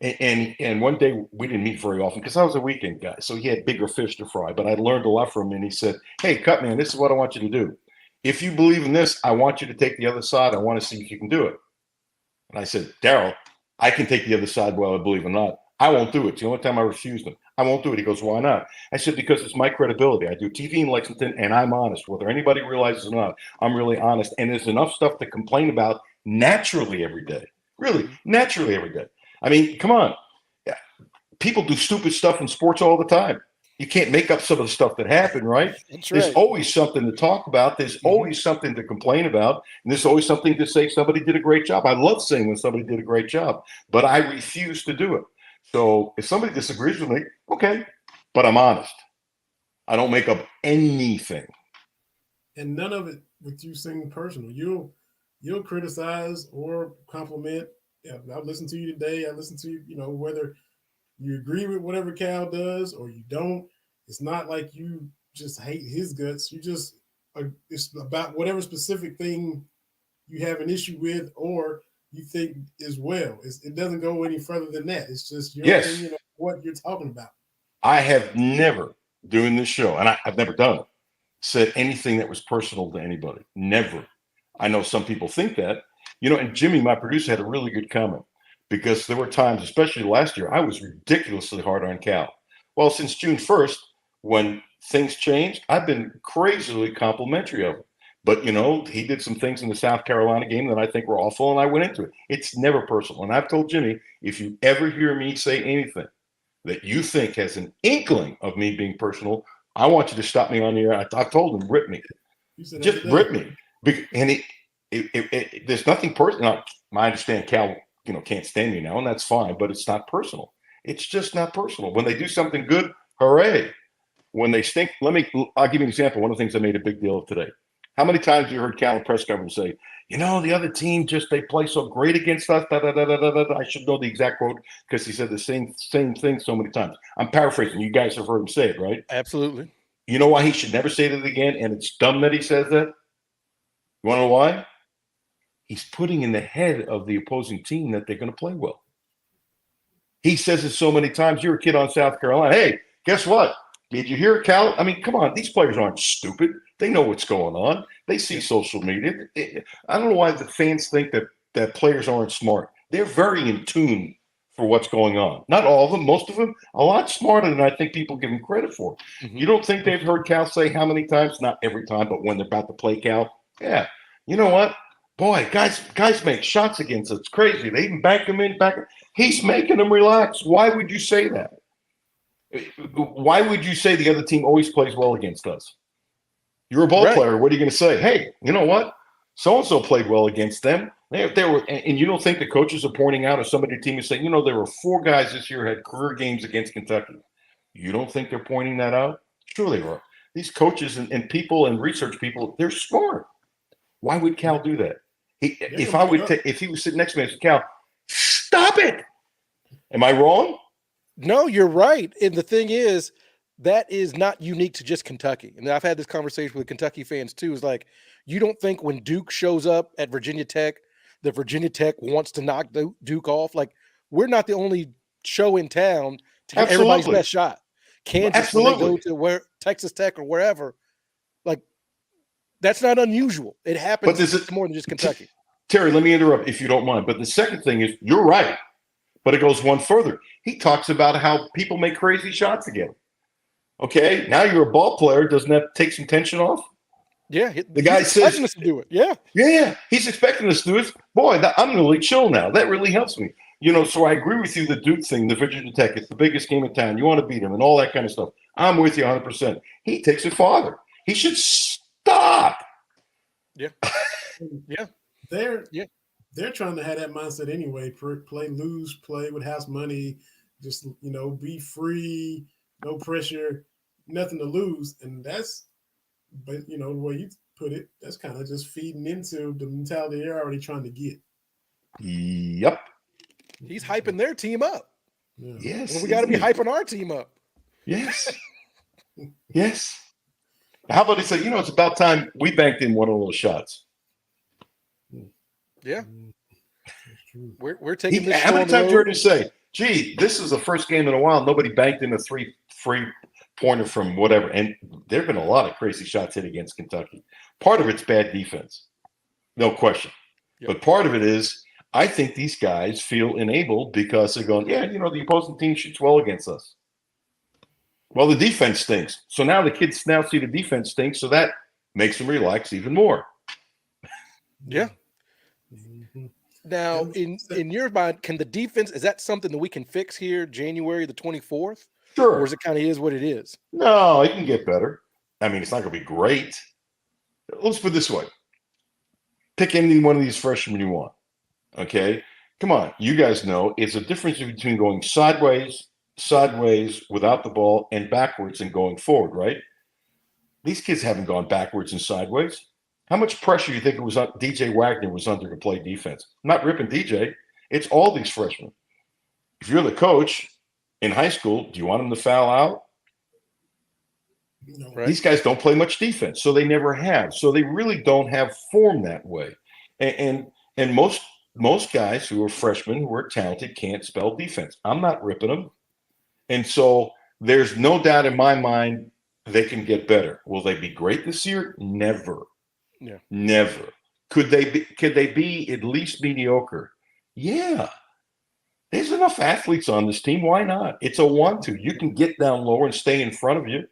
S4: And one day we didn't meet very often because I was a weekend guy. So he had bigger fish to fry, but I learned a lot from him. And he said, hey, Cut Man, this is what I want you to do. If you believe in this, I want you to take the other side. I want to see if you can do it. And I said, Daryl, I can take the other side whether I believe or not. I won't do it. It's the only time I refused him. I won't do it. He goes, why not? I said, because it's my credibility. I do TV in Lexington, and I'm honest. Whether anybody realizes it or not, I'm really honest. And there's enough stuff to complain about naturally every day. Really, naturally every day. I mean, come on. People do stupid stuff in sports all the time. You can't make up some of the stuff that happened, right?
S3: That's right.
S4: There's always something to talk about. There's always something to complain about. And there's always something to say somebody did a great job. I love saying when somebody did a great job, but I refuse to do it. So if somebody disagrees with me, okay, but I'm honest. I don't make up anything.
S2: And none of it with you saying personal. You'll criticize or compliment. Yeah, I've listened to you today. I listened to you, whether you agree with whatever Cal does or you don't. It's not like you just hate his guts. It's about whatever specific thing you have an issue with or you think is well. It doesn't go any further than that. It's just your opinion of what you're talking about.
S4: I have never, doing this show, and I've never done it, said anything that was personal to anybody. Never. I know some people think that. And Jimmy, my producer, had a really good comment because there were times, especially last year, I was ridiculously hard on Cal. Well, since June 1st, when things changed, I've been crazily complimentary of him. But, he did some things in the South Carolina game that I think were awful, and I went into it. It's never personal. And I've told Jimmy, if you ever hear me say anything that you think has an inkling of me being personal, I want you to stop me on the air. I told him, rip me. Just rip me. And there's nothing personal. I understand Cal, can't stand me now, and that's fine, but it's not personal. It's just not personal. When they do something good, hooray. When they stink, I'll give you an example. One of the things I made a big deal of today. How many times have you heard Cal in press conference say, the other team they play so great against us. Da, da, da, da, da, da. I should know the exact quote because he said the same thing so many times. I'm paraphrasing. You guys have heard him say it, right?
S3: Absolutely.
S4: You know why he should never say that again? And it's dumb that he says that. You want to know why? He's putting in the head of the opposing team that they're going to play well. He says it so many times. You're a kid on South Carolina. Hey, guess what? Did you hear Cal? I mean, come on. These players aren't stupid. They know what's going on. They see social media. I don't know why the fans think that players aren't smart. They're very in tune for what's going on. Not all of them. Most of them a lot smarter than I think people give them credit for.
S3: Mm-hmm.
S4: You don't think they've heard Cal say how many times? Not every time, but when they're about to play Cal. Yeah. You know what? Boy, guys make shots against us. It's crazy. They even back him in. He's making them relax. Why would you say that? Why would you say the other team always plays well against us? You're a ball player. What are you going to say? Hey, you know what? So-and-so played well against them. They were, and you don't think the coaches are pointing out, or somebody team is saying, there were 4 guys this year who had career games against Kentucky. You don't think they're pointing that out? Sure they are. These coaches and people and research people, they're smart. Why would Cal do that? If he was sitting next to me, I'd say, Cal, stop it. Am I wrong?
S3: No, you're right. And the thing is, that is not unique to just Kentucky. And I've had this conversation with Kentucky fans too. Is like, you don't think when Duke shows up at Virginia Tech, that Virginia Tech wants to knock Duke off? Like, we're not the only show in town to get everybody's best shot. Kansas, when they go to Texas Tech or wherever, like, that's not unusual. It happens. But it's more than just Kentucky.
S4: Terry, let me interrupt if you don't mind. But the second thing is, you're right. But it goes one further. He talks about how people make crazy shots again. Okay, now you're a ball player. Doesn't that take some tension off?
S3: Yeah,
S4: the guy says,
S3: expecting us to do it.
S4: Yeah, he's expecting us to do it. Boy, I'm really chill now. That really helps me. So I agree with you. The Duke thing, the Virginia Tech, it's the biggest game in town. You want to beat him and all that kind of stuff. I'm with you 100%. He takes it farther. He should stop.
S3: Yeah.
S2: They're trying to have that mindset anyway. Play with house money, just be free, no pressure, nothing to lose. And but the way you put it, that's kind of just feeding into the mentality they're already trying to get.
S4: Yep.
S3: He's hyping their team up.
S2: Yeah.
S4: Yes.
S3: And we got to be hyping our team up.
S4: Yes. Yes. How about he say, it's about time we banked in one of those shots.
S3: Yeah. We're taking this.
S4: How many times you heard him say, gee, this is the first game in a while nobody banked in a 3-pointer from whatever. And there have been a lot of crazy shots hit against Kentucky. Part of it's bad defense. No question. Yep. But part of it is, I think these guys feel enabled because they're going, the opposing team shoots well against us. Well, the defense stinks. So now the kids see the defense stinks, so that makes them relax even more.
S3: Yeah. Mm-hmm. Now, in your mind, can the defense, is that something that we can fix here January the 24th?
S4: Sure.
S3: Or is it kind of is what it is?
S4: No, it can get better. I mean, it's not going to be great. Let's put it this way. Pick any one of these freshmen you want. Okay? Come on. You guys know it's a difference between going sideways without the ball and backwards and going forward, right? These kids haven't gone backwards and sideways. How much pressure do you think it was on DJ Wagner was under to play defense? I'm not ripping DJ. It's all these freshmen. If you're the coach in high school, do you want them to foul out?
S2: No.
S3: Right.
S4: These guys don't play much defense, so they never have. So they really don't have form that way. And most guys who are freshmen who are talented can't spell defense. I'm not ripping them. And so there's no doubt in my mind they can get better. Will they be great this year? Never.
S3: Yeah.
S4: Never. Could they be at least mediocre? Yeah. There's enough athletes on this team. Why not? It's a 1-2. You can get down lower and stay in front of you.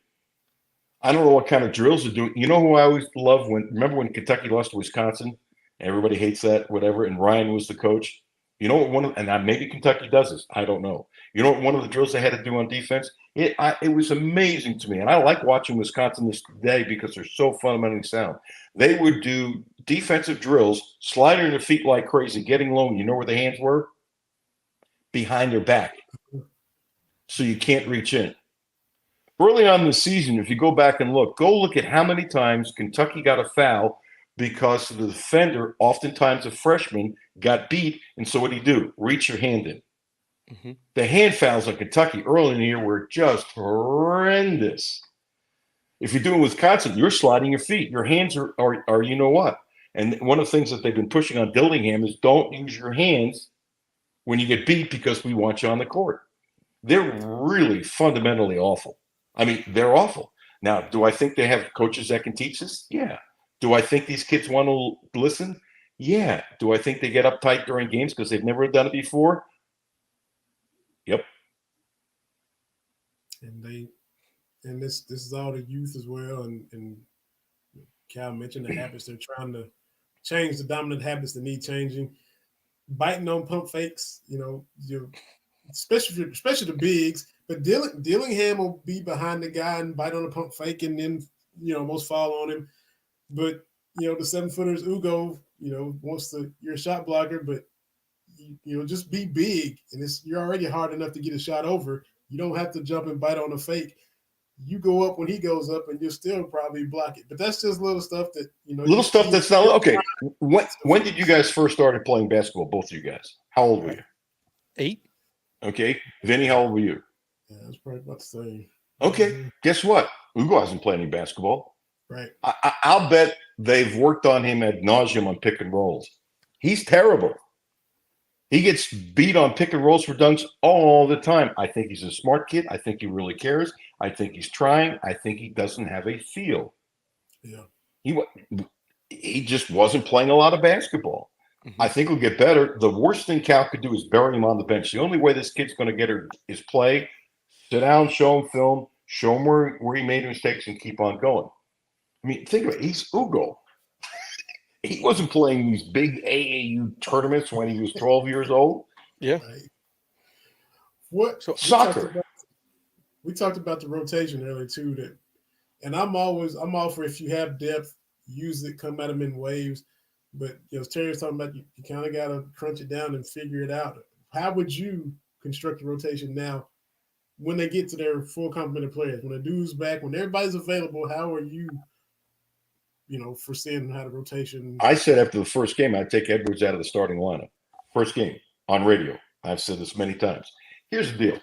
S4: I don't know what kind of drills they're doing. You know who I always love? Remember when Kentucky lost to Wisconsin? Everybody hates that, whatever, and Ryan was the coach. You know what maybe Kentucky does this. I don't know. You know what one of the drills they had to do on defense? It was amazing to me. And I like watching Wisconsin this day because they're so fundamentally sound. They would do defensive drills, sliding their feet like crazy, getting low. You know where the hands were? Behind their back. So you can't reach in. Early on in the season, if you go back and look at how many times Kentucky got a foul because the defender, oftentimes a freshman, got beat. And so what do you do? Reach your hand in.
S3: Mhm.
S4: The hand fouls on Kentucky early in the year were just horrendous. If you're doing Wisconsin, you're sliding your feet. Your hands are you know what? And one of the things that they've been pushing on Dillingham is don't use your hands when you get beat because we want you on the court. They're really fundamentally awful. I mean, they're awful. Now, do I think they have coaches that can teach this? Yeah. Do I think these kids want to listen? Yeah. Do I think they get uptight during games because they've never done it before? Yep.
S2: And this is all the youth as well. And Cal mentioned the habits they're trying to change, the dominant habits that need changing. Biting on pump fakes, especially the bigs. But Dillingham will be behind the guy and bite on a pump fake and then almost fall on him. But the 7-footers, Ugo, you're a shot blocker, but just be big, and you're already hard enough to get a shot over. You don't have to jump and bite on a fake. You go up when he goes up, and you'll still probably block it. But that's just little stuff that
S4: little stuff that's not okay. When did you guys first started playing basketball? Both of you guys. How old were you?
S3: 8.
S4: Okay, Vinny, how old were you?
S2: Yeah, that's probably about the same.
S4: Okay, guess what? Ugo hasn't played any basketball.
S2: Right.
S4: I'll bet they've worked on him ad nauseum on pick and rolls. He's terrible. He gets beat on pick and rolls for dunks all the time. I think he's a smart kid. I think he really cares. I think he's trying. I think he doesn't have a feel.
S2: Yeah.
S4: He just wasn't playing a lot of basketball. Mm-hmm. I think he'll get better. The worst thing Cal could do is bury him on the bench. The only way this kid's going to get his play, sit down, show him film, show him where he made mistakes, and keep on going. I mean, think of it. He's Ugo. He wasn't playing these big AAU tournaments when he was 12 years old.
S3: Yeah.
S2: Right.
S4: Soccer.
S2: We talked about the rotation earlier too. And I'm all for, if you have depth, use it, come at them in waves. But Terry was talking about, you kind of got to crunch it down and figure it out. How would you construct a rotation now when they get to their full complement of players? When the dude's back, when everybody's available, how are you? Foreseeing how the rotation.
S4: I said after the first game, I'd take Edwards out of the starting lineup. First game on radio. I've said this many times. Here's the deal.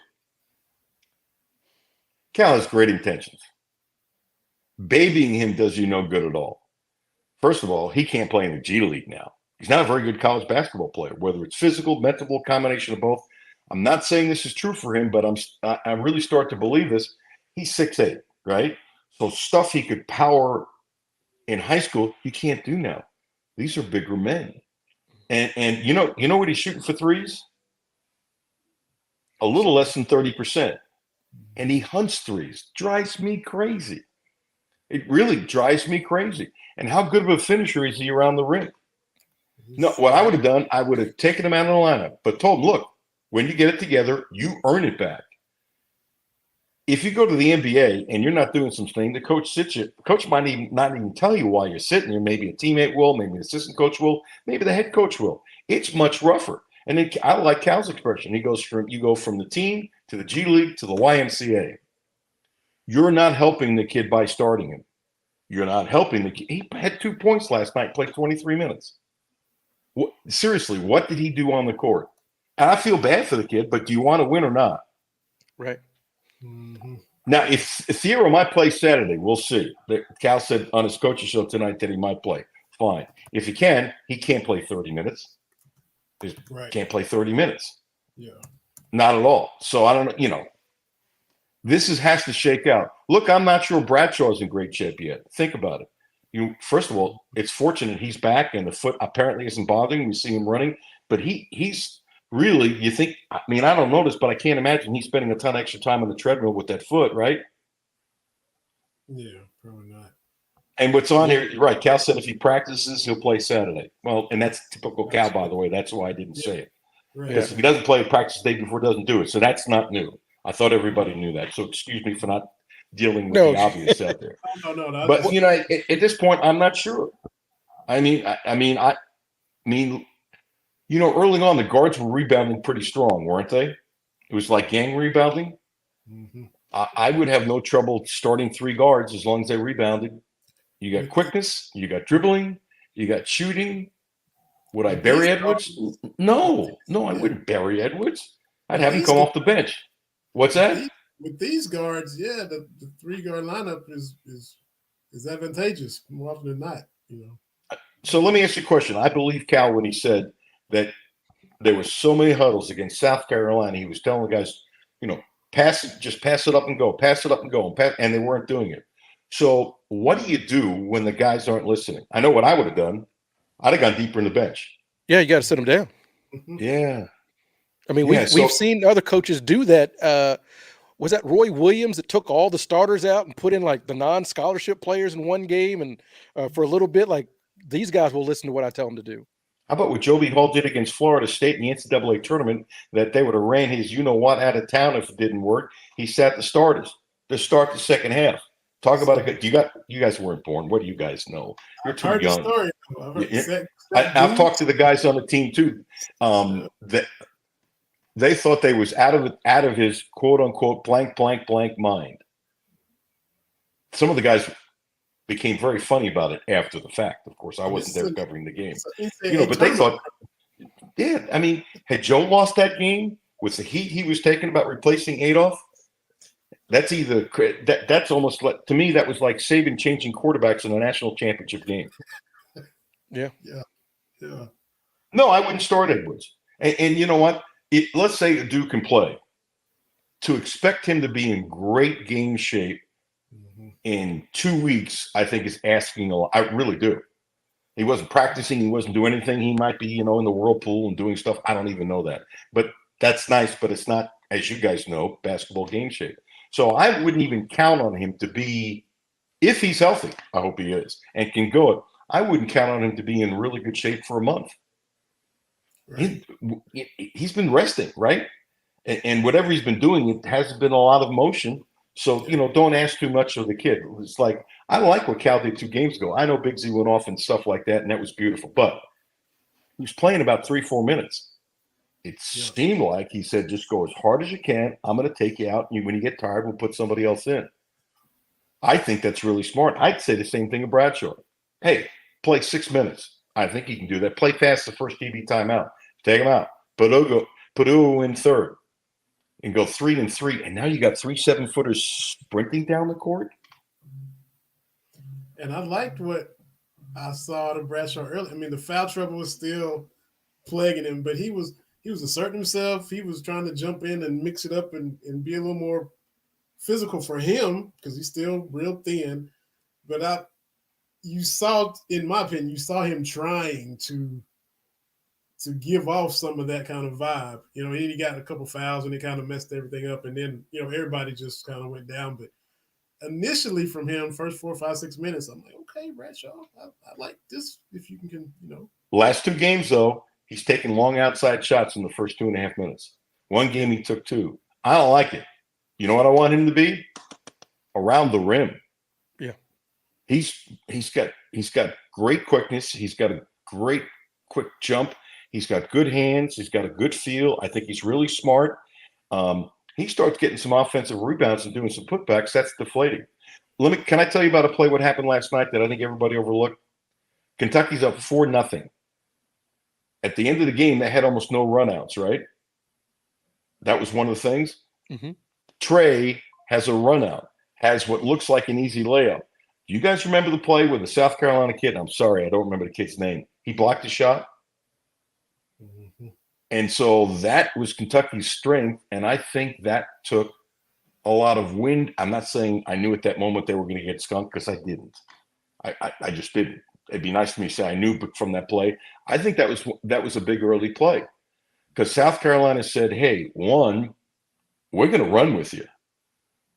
S4: Cal has great intentions. Babying him does you no good at all. First of all, he can't play in the G League now. He's not a very good college basketball player, whether it's physical, mental, combination of both. I'm not saying this is true for him, but I really start to believe this. He's 6'8", right? So stuff he could power in high school, you can't do now. These are bigger men. And you know what he's shooting for threes? A little less than 30%. And he hunts threes. Drives me crazy. It really drives me crazy. And how good of a finisher is he around the rim? No, what I would have done, I would have taken him out of the lineup, but told him, look, when you get it together, you earn it back. If you go to the NBA and you're not doing something, the coach sits you. The coach might not even tell you why you're sitting there. Maybe a teammate will, maybe an assistant coach will, maybe the head coach will. It's much rougher. And then I like Cal's expression. You go from the team to the G League to the YMCA. You're not helping the kid by starting him. You're not helping the kid. He had 2 points last night, played 23 minutes. Seriously, what did he do on the court? And I feel bad for the kid, but do you want to win or not?
S3: Right.
S2: Mm-hmm.
S4: Now, if Thiero might play Saturday, we'll see. Cal said on his coaching show tonight that he might play. Fine. If he can't play 30 minutes. He can't play 30 minutes.
S2: Yeah.
S4: Not at all. So I don't know, this has to shake out. Look, I'm not sure Bradshaw's in great shape yet. Think about it. First of all, it's fortunate he's back and the foot apparently isn't bothering him. We see him running, but he's really, you think, I don't know this, but I can't imagine he's spending a ton of extra time on the treadmill with that foot, right?
S2: Yeah, probably not.
S4: And what's on here, right, Cal said if he practices, he'll play Saturday. Well, and that's typical Cal, by the way. That's why I didn't say it.
S2: Right.
S4: Because if he doesn't play practice the day before, doesn't do it. So that's not new. I thought everybody knew that. So excuse me for not dealing with the obvious out there.
S2: No.
S4: But, at this point, I'm not sure. Early on, the guards were rebounding pretty strong, weren't they? It was like gang rebounding.
S2: Mm-hmm.
S4: I would have no trouble starting 3 guards as long as they rebounded. You got quickness, you got dribbling, You got shooting. Would I
S2: With
S4: bury
S2: these
S4: Edwards?
S2: guards,
S4: No, I
S2: yeah.
S4: wouldn't bury Edwards. I'd
S2: With
S4: have him
S2: these
S4: come off the bench. What's
S2: with
S4: that?
S2: these, with these guards, yeah, the 3-guard lineup is advantageous more often than not.
S4: So let me ask you a question. I believe Cal when he said that there were so many huddles against South Carolina. He was telling the guys, pass it up and go, pass it up and go, and they weren't doing it. So what do you do when the guys aren't listening? I know what I would have done. I'd have gone deeper in the bench.
S3: Yeah, you got to sit them down.
S4: Yeah.
S3: I mean,
S4: Yeah,
S3: we've seen other coaches do that. Was that Roy Williams that took all the starters out and put in like the non-scholarship players in one game, and for a little bit, like these guys will listen to what I tell them to do.
S4: How about what Joby Hall did against Florida State in the NCAA tournament, that they would have ran his you-know-what out of town if it didn't work? He sat the starters to start the second half. Talk about it. You guys weren't born. What do you guys know? You're too
S2: I've heard
S4: young.
S2: The story.
S4: I've talked to the guys on the team too. That they thought they was out of his quote unquote blank mind. Some of the guys became very funny about it after the fact. Of course, I wasn't there covering the game. But they thought, yeah, I mean, had Joe lost that game with the heat he was taking about replacing Adolph, that's that's almost like, to me, that was like Saban changing quarterbacks in a national championship game.
S3: Yeah.
S4: No, I wouldn't start Edwards. And you know what? Let's say Duke can play. To expect him to be in great game shape in 2 weeks, I think is asking a lot. I really do. He wasn't practicing. He wasn't doing anything. He might be, in the whirlpool and doing stuff. I don't even know that. But that's nice. But it's not, as you guys know, basketball game shape. So I wouldn't even count on him to be, if he's healthy, I hope he is, and can go. I wouldn't count on him to be in really good shape for a month. Right. He's been resting, right? And whatever he's been doing, it hasn't been a lot of motion. So, don't ask too much of the kid. It's like, I like what Cal did 2 games ago. I know Big Z went off and stuff like that, and that was beautiful. But he was playing about 3-4 minutes. It seemed like he said, just go as hard as you can. I'm going to take you out. And when you get tired, we'll put somebody else in. I think that's really smart. I'd say the same thing to Bradshaw. Hey, play 6 minutes. I think he can do that. Play fast the first DB timeout. Take him out. Padu in third. And go 3-3. And now you got 3 7-footers sprinting down the court.
S2: And I liked what I saw to Bradshaw early. I mean, the foul trouble was still plaguing him, but he was asserting himself. He was trying to jump in and mix it up and be a little more physical for him because he's still real thin. But you saw, in my opinion, him trying to give off some of that kind of vibe. He got a couple fouls and it kind of messed everything up. And then, everybody just kind of went down. But initially from him, first 4, 5, 6 minutes, I'm like, okay, Bradshaw, I like this. If you can.
S4: Last 2 games, though, he's taking long outside shots in the first 2.5 minutes. One game he took 2. I don't like it. You know what I want him to be? Around the rim.
S3: Yeah.
S4: He's got great quickness. He's got a great quick jump. He's got good hands. He's got a good feel. I think he's really smart. He starts getting some offensive rebounds and doing some putbacks. That's deflating. Can I tell you about a play what happened last night that I think everybody overlooked? Kentucky's up 4-0. At the end of the game, they had almost no runouts, right? That was one of the things.
S3: Mm-hmm.
S4: Trey has a runout, has what looks like an easy layup. Do you guys remember the play with the South Carolina kid? I'm sorry, I don't remember the kid's name. He blocked a shot. Mm-hmm. And so that was Kentucky's strength, and I think that took a lot of wind. I'm not saying I knew at that moment they were going to get skunked, because I didn't. I just didn't. It'd be nice for me to say I knew from that play. I think that was a big early play, because South Carolina said, hey, 1, we're going to run with you.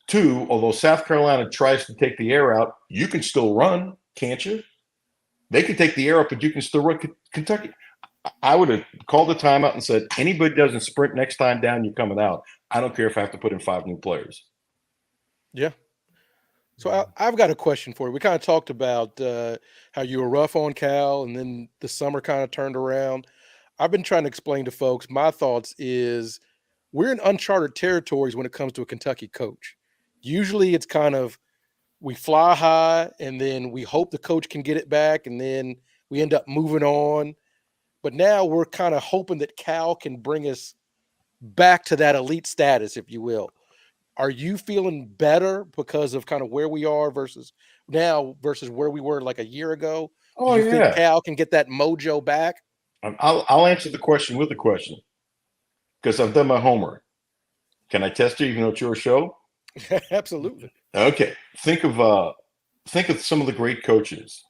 S4: 2, although South Carolina tries to take the air out, you can still run, can't you? They can take the air out, but you can still run. Kentucky, I would have called the timeout and said, anybody doesn't sprint next time down, you're coming out. I don't care if I have to put in 5 new players.
S3: Yeah. So I've got a question for you. We kind of talked about how you were rough on Cal, and then the summer kind of turned around. I've been trying to explain to folks, my thoughts is we're in uncharted territories when it comes to a Kentucky coach. Usually it's kind of, we fly high and then we hope the coach can get it back, and then We end up moving on. But now we're kind of hoping that Cal can bring us back to that elite status, if you will. Are you feeling better because of kind of where we are versus now versus where we were like a year ago?
S4: Oh,
S3: Do you think
S4: yeah.
S3: Cal can get that mojo back?
S4: I'll answer the question with a question because I've done my homework. Can I test you even though it's your show?
S3: Absolutely.
S4: Okay. Think of some of the great coaches.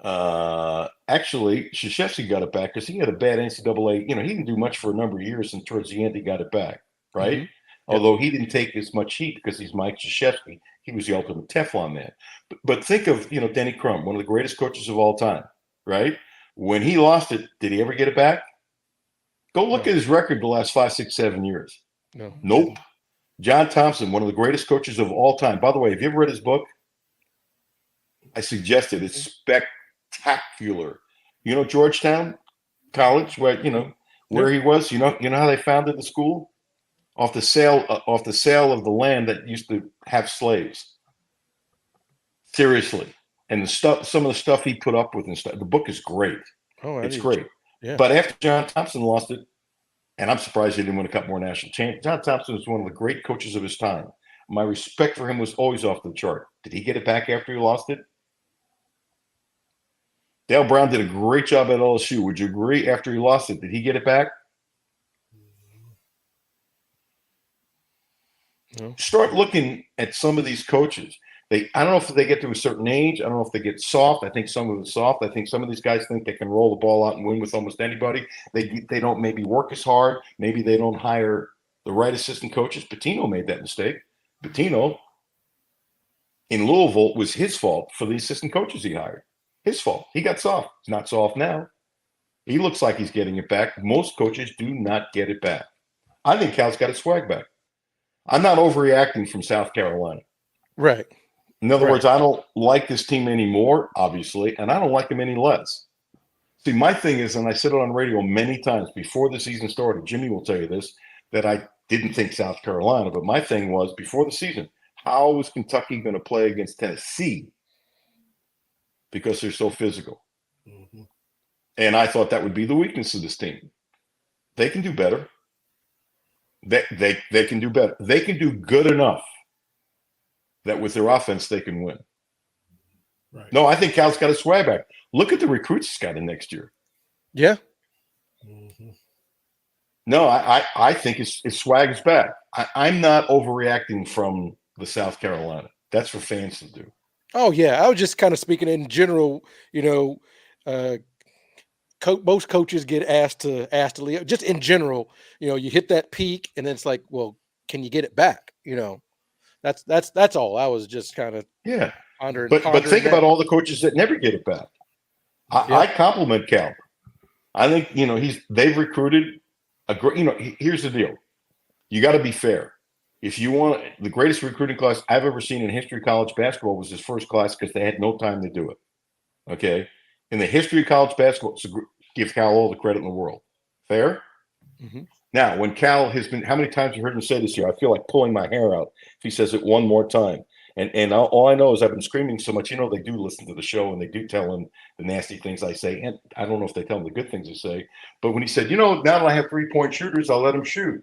S4: Actually, Krzyzewski got it back because he had a bad NCAA. He didn't do much for a number of years, and towards the end, he got it back, right?
S3: Mhm.
S4: Although he didn't take as much heat because he's Mike Krzyzewski. He was the ultimate Teflon man. But think of, Denny Crum, one of the greatest coaches of all time, right? When he lost it, did he ever get it back? Go look
S3: No.
S4: at his record the last 5, 6, 7 years.
S3: No.
S4: Nope.
S3: didn't.
S4: John Thompson, one of the greatest coaches of all time. By the way, have you ever read his book? I suggest it. It's spectacular. Georgetown College, where he was. You know how they founded the school? Off the sale of the land that used to have slaves. Seriously, and some of the stuff he put up with and stuff. The book is great.
S3: Oh,
S4: It's great.
S3: Yeah.
S4: But after John Thompson lost it, and I'm surprised he didn't win a couple more national championships. John Thompson was one of the great coaches of his time. My respect for him was always off the chart. Did he get it back after he lost it? Dale Brown did a great job at LSU. Would you agree? After he lost it, did he get it back?
S3: No.
S4: Start looking at some of these coaches. I don't know if they get to a certain age. I don't know if they get soft. I think some of it's soft. I think some of these guys think they can roll the ball out and win with almost anybody. They don't maybe work as hard. Maybe they don't hire the right assistant coaches. Pitino made that mistake. Pitino in Louisville was his fault for the assistant coaches he hired. His fault. He got soft. He's not soft now. He looks like he's getting it back. Most coaches do not get it back. I think Cal's got his swag back. I'm not overreacting from South Carolina.
S3: Right.
S4: In other
S3: Right.
S4: words, I don't like this team anymore, obviously, and I don't like them any less. See, my thing is, and I said it on radio many times before the season started, Jimmy will tell you this, that I didn't think South Carolina, but my thing was before the season, how was Kentucky going to play against Tennessee? Because they're so physical.
S2: Mm-hmm.
S4: And I thought that would be the weakness of this team. They can do better. They can do better. They can do good enough that with their offense they can win.
S2: Right.
S4: No, I think Cal's got a swag back. Look at the recruits he's got in next year.
S3: Yeah.
S2: Mm-hmm.
S4: No, I think his swag is back. I'm not overreacting from the South Carolina. That's for fans to do.
S3: Oh yeah. I was just kind of speaking in general. Most coaches get asked to leave. Just in general, you hit that peak, and then it's like, well, can you get it back? That's all. I was just kind of pondering.
S4: But think about all the coaches that never get it back. I compliment Cal. I think they've recruited a great. Here's the deal: you got to be fair. If you want the greatest recruiting class I've ever seen in history of college basketball was his first class because they had no time to do it. Okay, in the history of college basketball, so give Cal all the credit in the world. Fair.
S3: Mm-hmm.
S4: Now, when Cal has been, how many times have you heard him say this year? I feel like pulling my hair out if he says it one more time. And all I know is I've been screaming so much. They do listen to the show and they do tell him the nasty things I say. And I don't know if they tell him the good things I say. But when he said, now that I have 3-point shooters, I'll let them shoot.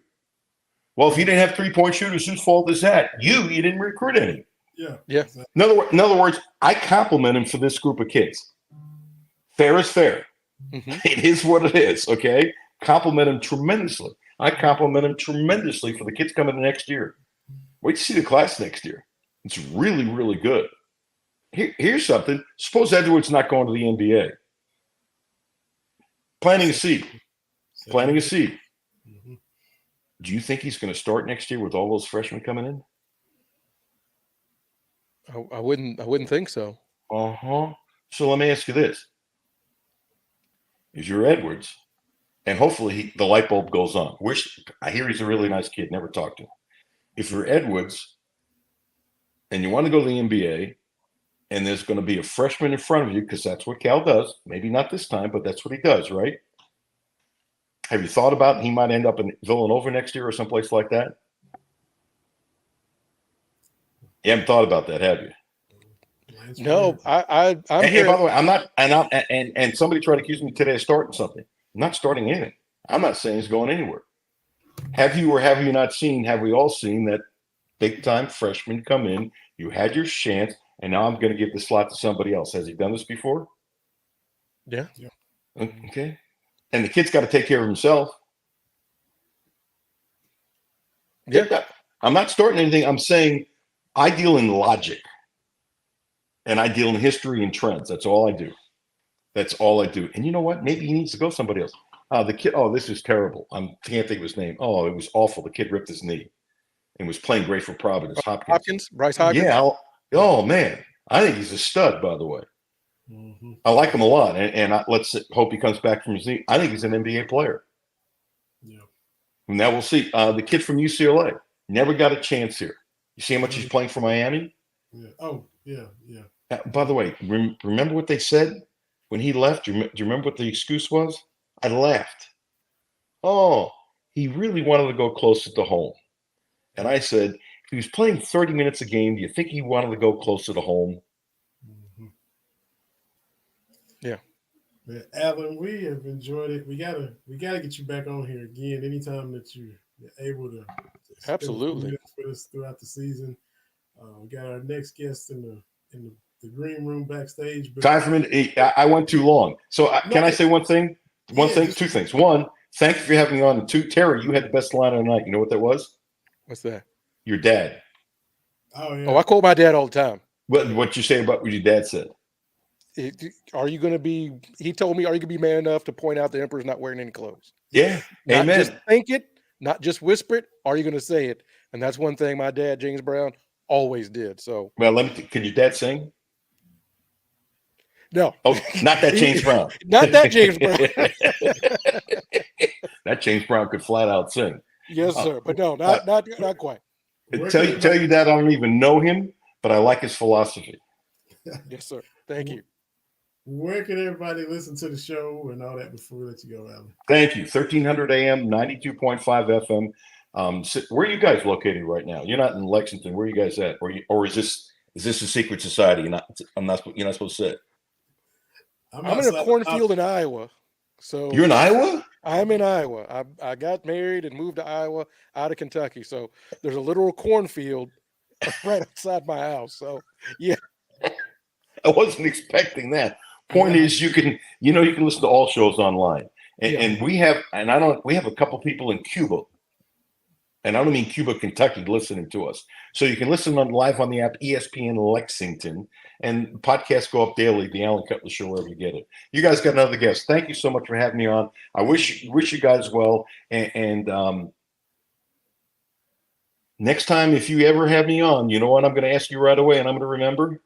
S4: Well, if you didn't have 3-point shooters, whose fault is that? You didn't recruit any.
S2: Yeah.
S3: Yeah.
S4: In other words, I compliment him for this group of kids. Fair is fair.
S3: Mm-hmm.
S4: It is what it is, okay? Compliment him tremendously. I compliment him tremendously for the kids coming next year. Wait to see the class next year. It's really, really good. Here's something. Suppose Edwards not going to the NBA. Planting a seed.
S2: Mm-hmm.
S4: Do you think he's going to start next year with all those freshmen coming in?
S3: I wouldn't think so.
S4: Uh-huh. So let me ask you this. If you're Edwards, and hopefully the light bulb goes on. I hear he's a really nice kid, never talked to him. If you're Edwards and you want to go to the NBA and there's going to be a freshman in front of you, because that's what Cal does, maybe not this time, but that's what he does, right? Have you thought about he might end up in Villanova next year or someplace like that? You haven't thought about that, have you?
S3: No, I'm
S4: And
S3: here.
S4: by the way, I'm not, and somebody tried to accuse me today of starting something. I'm not starting anything. I'm not saying it's going anywhere. Have you or have you not seen? Have we all seen that big time freshman come in? You had your chance, and now I'm going to give the slot to somebody else. Has he done this before?
S3: Yeah.
S4: Okay. And the kid's got to take care of himself.
S3: Yeah.
S4: I'm not starting anything. I'm saying I deal in logic, and I deal in history and trends. That's all I do. That's all I do. And you know what? Maybe he needs to go somebody else. The kid, oh, this is terrible. I can't think of his name. Oh, it was awful. The kid ripped his knee and was playing great for Providence.
S3: Bryce Hopkins.
S4: Yeah. Oh, man. I think he's a stud, by the way.
S2: Mm-hmm.
S4: I like him a lot. And let's hope he comes back from his knee. I think he's an NBA player.
S2: Yeah.
S4: And now we'll see. The kid from UCLA never got a chance here. You see how much he's playing for Miami?
S2: Yeah. Oh, yeah.
S4: By the way, remember what they said when he left? Do you remember what the excuse was? I laughed. Oh, he really wanted to go closer to home. And I said, if he was playing 30 minutes a game, do you think he wanted to go closer to home?
S2: Mm-hmm.
S3: Yeah.
S2: Man, Alan, we have enjoyed it. We gotta get you back on here again anytime that you're able to spend
S3: Absolutely.
S2: a few minutes with us throughout the season. We got our next guest in the green room backstage. But
S4: Time for me. I went too long. So can I say one thing? Two things. One, thank you for having me on. And two, Terry, you had the best line of the night. You know what that was?
S3: What's that?
S4: Your dad.
S2: Oh, yeah.
S3: Oh, I quote my dad all the time.
S4: What you say about what your dad said?
S3: Are you going to be? He told me, are you going to be man enough to point out the emperor's not wearing any clothes?
S4: Yeah.
S3: Not
S4: Amen.
S3: just think it, not just whisper it. Are you going to say it? And that's one thing my dad, James Brown, always did. So,
S4: well, can your dad sing?
S3: No.
S4: Oh, not that James Brown.
S3: Not that James Brown.
S4: That James Brown could flat out sing.
S3: Yes, sir. But no, not quite.
S4: Tell you that I don't even know him, but I like his philosophy.
S3: Yes, sir. Thank you.
S2: Where can everybody listen to the show and all that before we let you go, Alan?
S4: Thank you. 1300 AM, 92.5 FM. Where are you guys located right now? You're not in Lexington. Where are you guys at? Or is this a secret society? You're not supposed to say it.
S3: I'm in a cornfield in Iowa. So
S4: you're in Iowa?
S3: I'm in Iowa. I got married and moved to Iowa out of Kentucky. So there's a literal cornfield right outside my house. So yeah.
S4: I wasn't expecting that. Point is, you can listen to all shows online, and we have a couple people in Cuba, and I don't mean Cuba, Kentucky, listening to us. So you can listen live on the app ESPN Lexington, and podcasts go up daily. The Alan Cutler Show, wherever you get it. You guys got another guest. Thank you so much for having me on. I wish you guys well, and next time if you ever have me on, you know what I'm going to ask you right away, and I'm going to remember.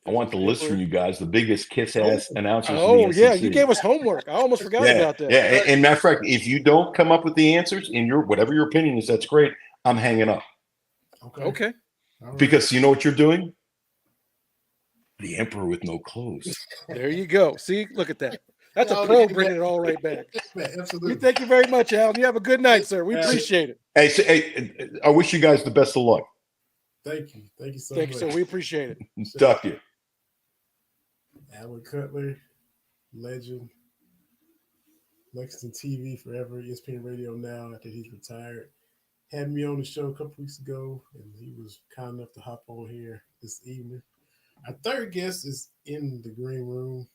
S4: I want to list from you guys the biggest kiss-ass announcers in the SEC.
S3: Yeah, you gave us homework. I almost forgot about that.
S4: Yeah, and matter of fact, if you don't come up with the answers in whatever your opinion is, that's great. I'm hanging up.
S3: Okay.
S2: Right.
S4: Because you know what you're doing? The emperor with no clothes.
S3: There you go. See, look at that. That's a pro bringing it all right back.
S2: Absolutely.
S3: We thank you very much, Alan. You have a good night, sir. We appreciate it.
S4: Hey, I wish you guys the best of luck.
S2: Thank you so much.
S3: Thank you, sir. We appreciate it.
S4: Duck you.
S2: Alan Cutler, legend, Lexington TV forever, ESPN Radio now after he's retired. Had me on the show a couple weeks ago, and he was kind enough to hop on here this evening. Our third guest is in the green room,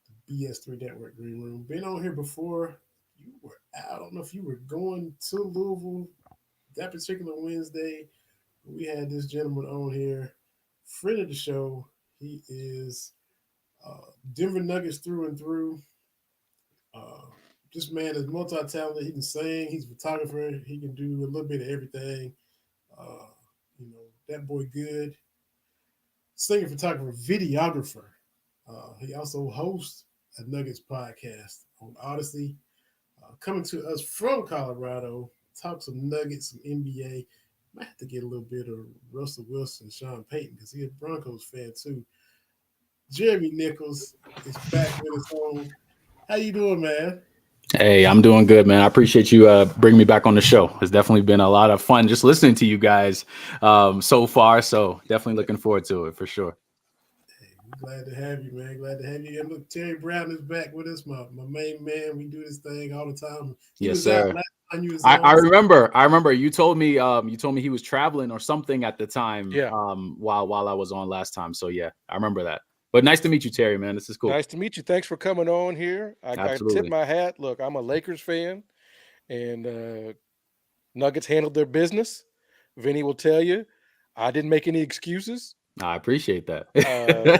S2: the BS3 Network green room. Been on here before. You were out. I don't know if you were going to Louisville that particular Wednesday. We had this gentleman on here, friend of the show. He is Denver Nuggets through and through. This man is multi-talented. He can sing. He's a photographer. He can do a little bit of everything. That boy good. Singer, photographer, videographer. He also hosts a Nuggets podcast on Odyssey. Coming to us from Colorado. Talk some Nuggets, some NBA. Might have to get a little bit of Russell Wilson, Sean Payton, because he's a Broncos fan too. Jeremy Nicolls is back with us home. How you doing, man?
S5: Hey, I'm doing good, man. I appreciate you bringing me back on the show. It's definitely been a lot of fun just listening to you guys so far. So definitely looking forward to it for sure.
S2: Hey, we're glad to have you, man. Glad to have you. And look, Terry Brown is back with us, my main man. We do this thing all the time. He
S5: Yes,
S2: was out
S5: sir.
S2: last time you was
S5: I,
S2: on.
S5: I remember. I remember you told me he was traveling or something at the time
S3: Yeah.
S5: while I was on last time. So yeah, I remember that. But nice to meet you, Terry, man. This is cool.
S3: Nice to meet you. Thanks for coming on here. I tip
S5: Absolutely.
S3: my hat. Look, I'm a Lakers fan, and Nuggets handled their business. Vinny will tell you, I didn't make any excuses.
S5: I appreciate that.
S3: I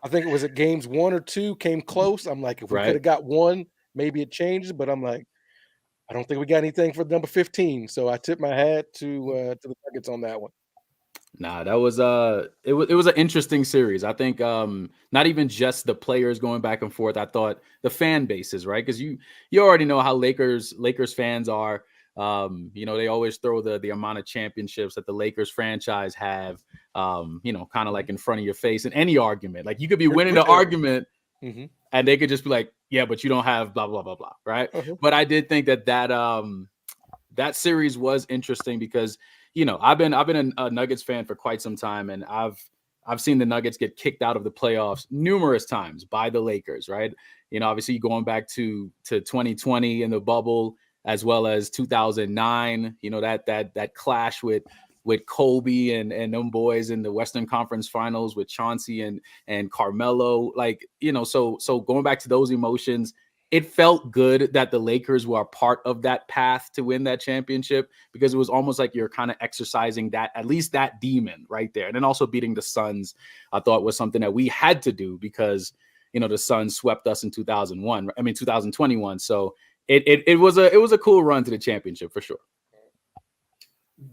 S3: think it was at games 1 or 2, came close. I'm like, if we could
S5: Right.
S3: have got one, maybe it changes. But I'm like, I don't think we got anything for number 15. So I tip my hat to the Nuggets on that one.
S5: Nah, that was it was an interesting series. I think not even just the players going back and forth. I thought the fan bases, right? Because you already know how Lakers fans are. They always throw the amount of championships that the Lakers franchise have, kind of like in front of your face in any argument. Like you could be winning the argument and they could just be like, yeah, but you don't have blah, blah, blah, blah. Right. But I did think that series was interesting because, I've been a Nuggets fan for quite some time, and I've seen the Nuggets get kicked out of the playoffs numerous times by the Lakers, right? Obviously going back to 2020 in the bubble, as well as 2009, that clash with Kobe and them boys in the Western Conference Finals with Chauncey and Carmelo, so going back to those emotions, it felt good that the Lakers were a part of that path to win that championship, because it was almost like you're kind of exercising that, at least that demon right there. And then also beating the Suns, I thought was something that we had to do because, the Suns swept us in 2021. So it was a cool run to the championship for sure.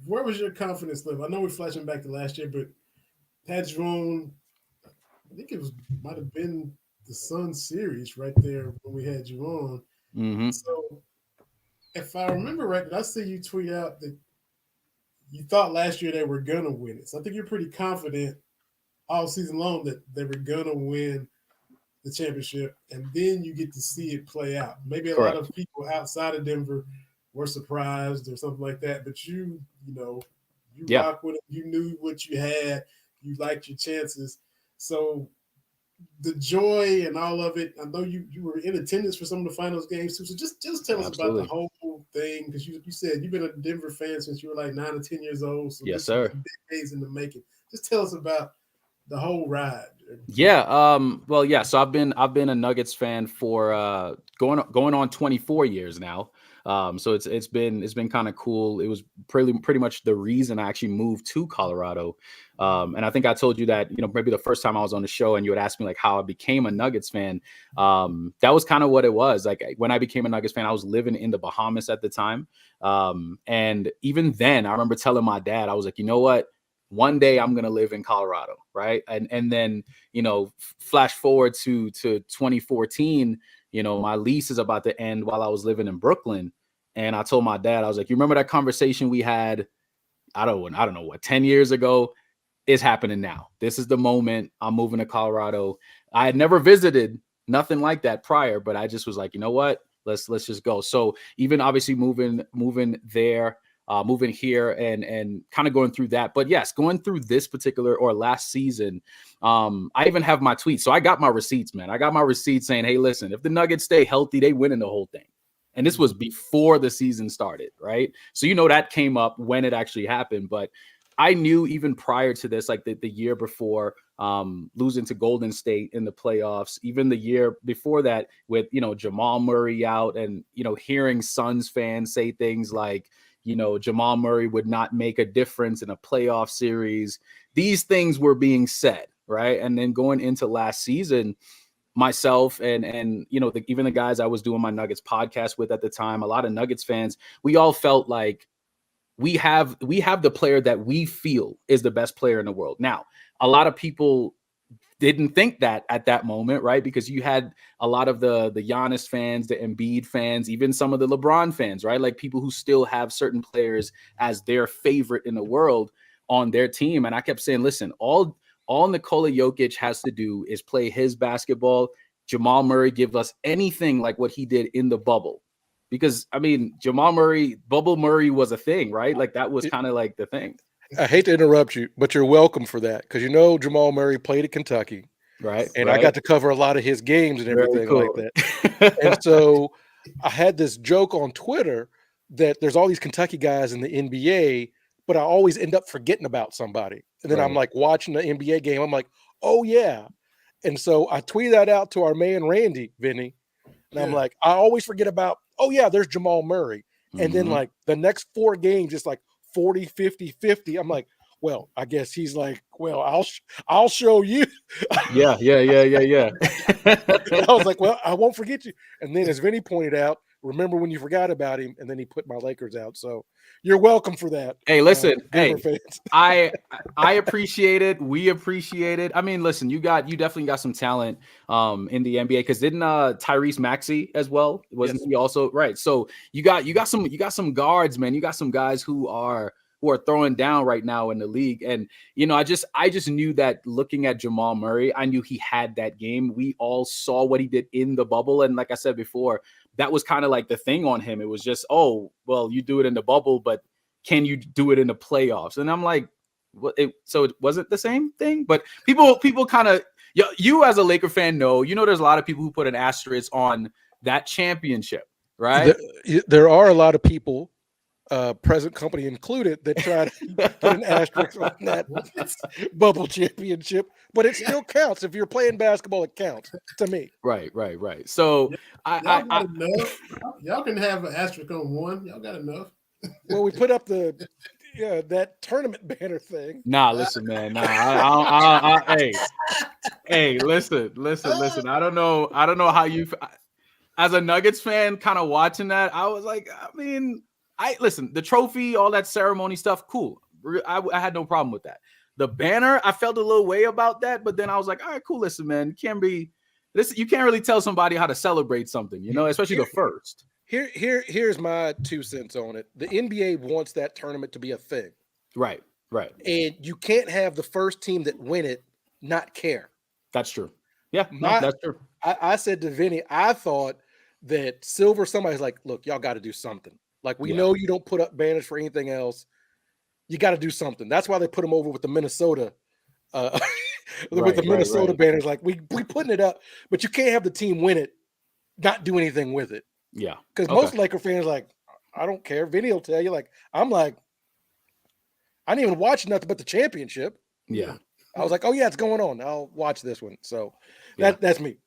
S2: Where was your confidence level? I know we're flashing back to last year, but had Jerome, I think might have been the Sun series right there when we had you on.
S5: Mm-hmm.
S2: So if I remember right, I see you tweet out that you thought last year they were gonna win it. So I think you're pretty confident all season long that they were gonna win the championship, and then you get to see it play out. Maybe a lot of people outside of Denver were surprised or something like that, but you rock with it. You knew what you had. You liked your chances. So the joy and all of it. I know you were in attendance for some of the finals games too. So just tell us about the whole thing, because you said you've been a Denver fan since you were like 9 or 10 years old. So
S5: yes, sir.
S2: Decades in the making. Just tell us about the whole ride.
S5: Yeah. Well, yeah. So I've been a Nuggets fan for going on 24 years now. So it's been kind of cool. It was pretty much the reason I actually moved to Colorado. And I think I told you that, maybe the first time I was on the show and you had asked me like how I became a Nuggets fan. That was kind of what it was. Like when I became a Nuggets fan, I was living in the Bahamas at the time. And even then I remember telling my dad, I was like, you know what? One day I'm going to live in Colorado. Right. And then, flash forward to 2014, my lease is about to end while I was living in Brooklyn. And I told my dad, I was like, you remember that conversation we had? I don't know what, 10 years ago? It's happening now. This is the moment. I'm moving to Colorado. I had never visited, nothing like that prior, but I just was like, you know what? Let's just go. So even obviously moving there, moving here and kind of going through that. But yes, going through this particular or last season, I even have my tweets. So I got my receipts, man. I got my receipts saying, hey, listen, if the Nuggets stay healthy, they win in the whole thing. And this was before the season started, right? So, that came up when it actually happened. But I knew even prior to this, like the year before, losing to Golden State in the playoffs, even the year before that with, Jamal Murray out and, hearing Suns fans say things like, Jamal Murray would not make a difference in a playoff series. These things were being said, right? And then going into last season, myself and even the guys I was doing my Nuggets podcast with at the time, a lot of Nuggets fans, we all felt like we have the player that we feel is the best player in the world. Now, a lot of people didn't think that at that moment, right? Because you had a lot of the Giannis fans, the Embiid fans, even some of the LeBron fans, right? Like people who still have certain players as their favorite in the world on their team. And I kept saying, listen, all Nikola Jokic has to do is play his basketball Jamal Murray give us anything like what he did in the bubble. Because, I mean, Jamal Murray, Bubble Murray was a thing, right? Like, that was kind of like the thing.
S3: I hate to interrupt you, but you're welcome for that because Jamal Murray played at Kentucky.
S5: Right.
S3: And I got to cover a lot of his games and everything like that. And so I had this joke on Twitter that there's all these Kentucky guys in the NBA, but I always end up forgetting about somebody. And then I'm like watching the NBA game. I'm like, oh, yeah. And so I tweeted that out to our man, Randy, Vinny. And I'm like, I always forget about, oh, yeah, there's Jamal Murray. And then like the next 4 games, it's like 40, 50, 50. I'm like, well, I guess he's like, well, I'll show you.
S5: Yeah.
S3: And I was like, well, I won't forget you. And then as Vinny pointed out, remember when you forgot about him, and then he put my Lakers out. So you're welcome for that.
S5: Hey, listen, I appreciate it. We appreciate it. I mean, listen, you definitely got some talent in the NBA because didn't Tyrese Maxey as well? Wasn't he also right? So you got some guards, man. You got some guys who are throwing down right now in the league. And, I just knew that looking at Jamal Murray, I knew he had that game. We all saw what he did in the bubble. And like I said before, that was kind of like the thing on him. It was just, oh, well, you do it in the bubble, but can you do it in the playoffs? And I'm like, so it wasn't the same thing, but people kind of, you as a Laker fan there's a lot of people who put an asterisk on that championship, right?
S3: There are a lot of people, present company included, that try to put an asterisk on that bubble championship, but it still counts. If you're playing basketball, it counts to me.
S5: Right. So
S2: y'all can have an asterisk on one. Y'all got enough.
S3: Well, we put up that tournament banner thing.
S5: Nah, listen, man. Nah, hey, listen. I don't know how you, as a Nuggets fan, kind of watching that. I was like, I mean, listen, the trophy, all that ceremony stuff, cool. I had no problem with that. The banner, I felt a little way about that, but then I was like, all right, cool. Listen, man, you can't really tell somebody how to celebrate something, especially the first.
S3: Here's my 2 cents on it. The NBA wants that tournament to be a thing.
S5: Right.
S3: And you can't have the first team that win it not care.
S5: That's true. Yeah, that's true.
S3: I said to Vinny, I thought that somebody's like, look, y'all got to do something. Like, we know you don't put up banners for anything else. You got to do something. That's why they put them over with the Minnesota, Minnesota banners. Like, we putting it up, but you can't have the team win it, not do anything with it.
S5: Yeah.
S3: Because most Laker fans like, I don't care. Vinny will tell you, like, I'm like, I didn't even watch nothing but the championship.
S5: Yeah.
S3: I was like, oh yeah, it's going on. I'll watch this one. So that's me.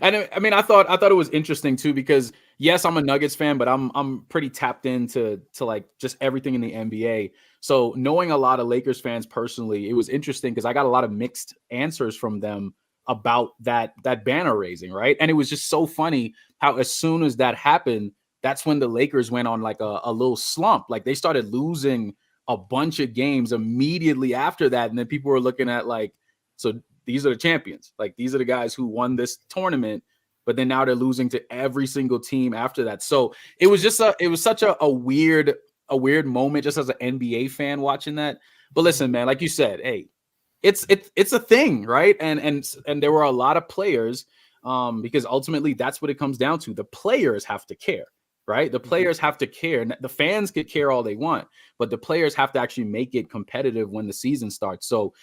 S5: And I mean, I thought it was interesting too, because yes, I'm a Nuggets fan, but I'm pretty tapped into like just everything in the NBA. So knowing a lot of Lakers fans personally, it was interesting because I got a lot of mixed answers from them about that banner raising, right? And it was just so funny how as soon as that happened, that's when the Lakers went on like a little slump. Like they started losing a bunch of games immediately after that. And then people were looking at like, so these are the champions. Like these are the guys who won this tournament, but then now they're losing to every single team after that. So it was just such a weird moment just as an NBA fan watching that. But listen, man, like you said, hey, it's a thing, right? And there were a lot of players because ultimately that's what it comes down to. The players have to care, right? The players have to care. The fans could care all they want, but the players have to actually make it competitive when the season starts. So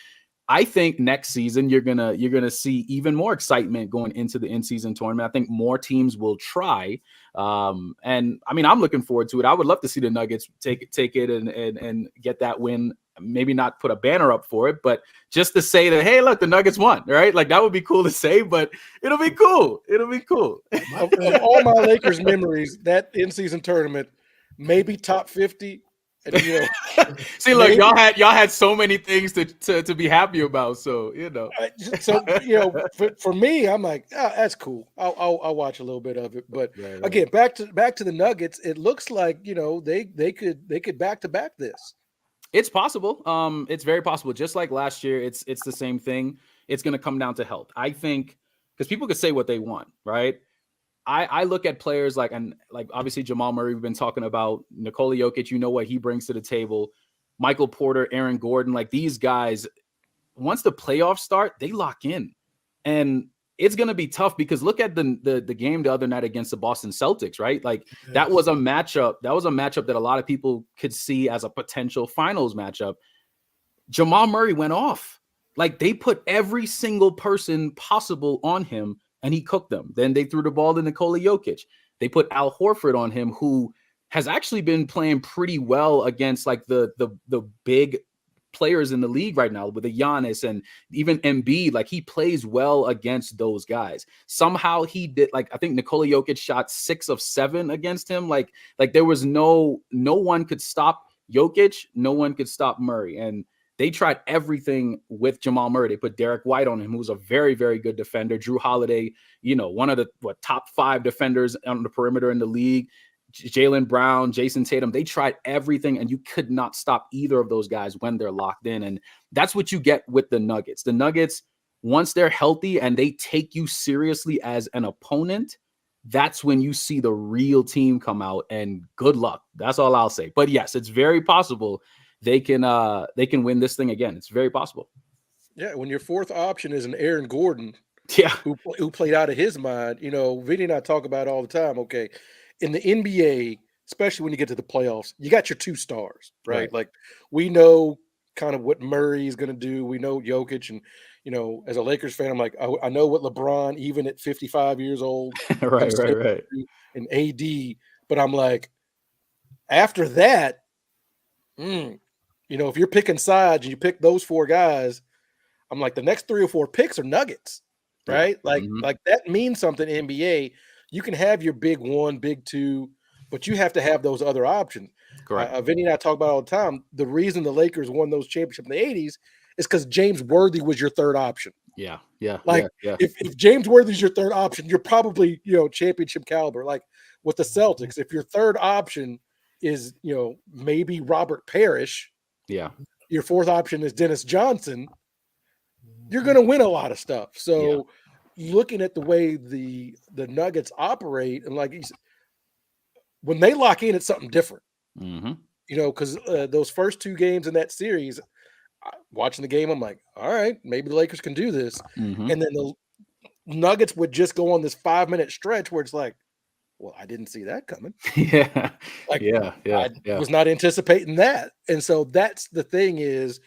S5: I think next season you're gonna see even more excitement going into the in-season tournament. I think more teams will try, and I mean I'm looking forward to it. I would love to see the Nuggets take it and get that win. Maybe not put a banner up for it, but just to say that, hey, look, the Nuggets won, right? Like that would be cool to say, but it'll be cool. It'll be cool.
S3: Of all my Lakers memories, that in-season tournament, maybe top 50. And,
S5: see, look, maybe, y'all had so many things to be happy about. So
S3: for me, I'm like, that's cool. I'll watch a little bit of it. But again, back to the Nuggets. It looks like they could back to back this.
S5: It's possible. It's very possible. Just like last year, it's the same thing. It's going to come down to health. I think because people could say what they want, right? I look at players like obviously Jamal Murray, we've been talking about Nikola Jokic, what he brings to the table, Michael Porter, Aaron Gordon, like these guys, once the playoffs start, they lock in. And it's going to be tough because look at the game the other night against the Boston Celtics, right? Like that was a matchup. That was a matchup that a lot of people could see as a potential finals matchup. Jamal Murray went off. Like they put every single person possible on him and he cooked them. Then they threw the ball to Nikola Jokic. They put Al Horford on him, who has actually been playing pretty well against like the big players in the league right now with the Giannis and even Embiid. Like he plays well against those guys. Somehow he did, like, I think Nikola Jokic shot 6 of 7 against him. Like there was no one could stop Jokic. No one could stop Murray. And they tried everything with Jamal Murray. They put Derek White on him, who was a very, very good defender. Drew Holiday, one of the top 5 defenders on the perimeter in the league. Jaylen Brown, Jason Tatum, they tried everything, and you could not stop either of those guys when they're locked in. And that's what you get with the Nuggets. The Nuggets, once they're healthy and they take you seriously as an opponent, that's when you see the real team come out, and good luck. That's all I'll say. But yes, it's very possible they can win this thing again. It's very possible.
S3: Yeah, when your fourth option is an Aaron Gordon, who played out of his mind, Vinny and I talk about it all the time. Okay, in the NBA, especially when you get to the playoffs, you got your 2 stars, right? Like we know kind of what Murray is going to do. We know Jokic, and as a Lakers fan, I'm like, I know what LeBron, even at 55 years old,
S5: right,
S3: and AD, but I'm like, after that, if you're picking sides and you pick those 4 guys, I'm like, the next 3 or 4 picks are Nuggets, right? Like that means something in NBA. You can have your big 1, big 2, but you have to have those other options.
S5: Correct.
S3: Vinny and I talk about all the time. The reason the Lakers won those championships in the 80s is because James Worthy was your third option.
S5: Yeah.
S3: If James Worthy is your third option, you're probably, championship caliber. Like with the Celtics, if your third option is, maybe Robert Parrish, your fourth option is Dennis Johnson, you're going to win a lot of stuff. So looking at the way the Nuggets operate, and like you said, when they lock in, it's something different. Because those first 2 games in that series, watching the game, I'm like, all right, maybe the Lakers can do this. And then the Nuggets would just go on this 5-minute stretch where it's like, well, I didn't see that coming. I was not anticipating that. And so that's the thing is,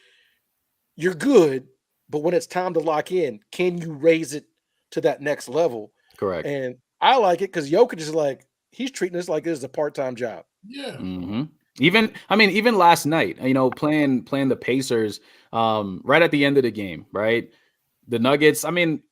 S3: you're good, but when it's time to lock in, can you raise it to that next level?
S5: Correct.
S3: And I like it because Jokic is like, he's treating this like this is a part-time job.
S2: Yeah.
S5: Even last night, playing the Pacers, right at the end of the game, right? The Nuggets,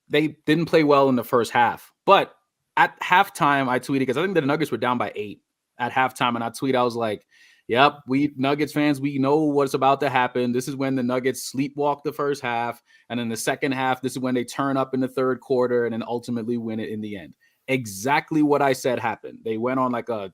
S5: they didn't play well in the first half, but at halftime, I tweeted, because I think the Nuggets were down by 8 at halftime, and I was like, yep, we Nuggets fans, we know what's about to happen. This is when the Nuggets sleepwalk the first half, and in the second half, this is when they turn up in the third quarter and then ultimately win it in the end. Exactly what I said happened. They went on like a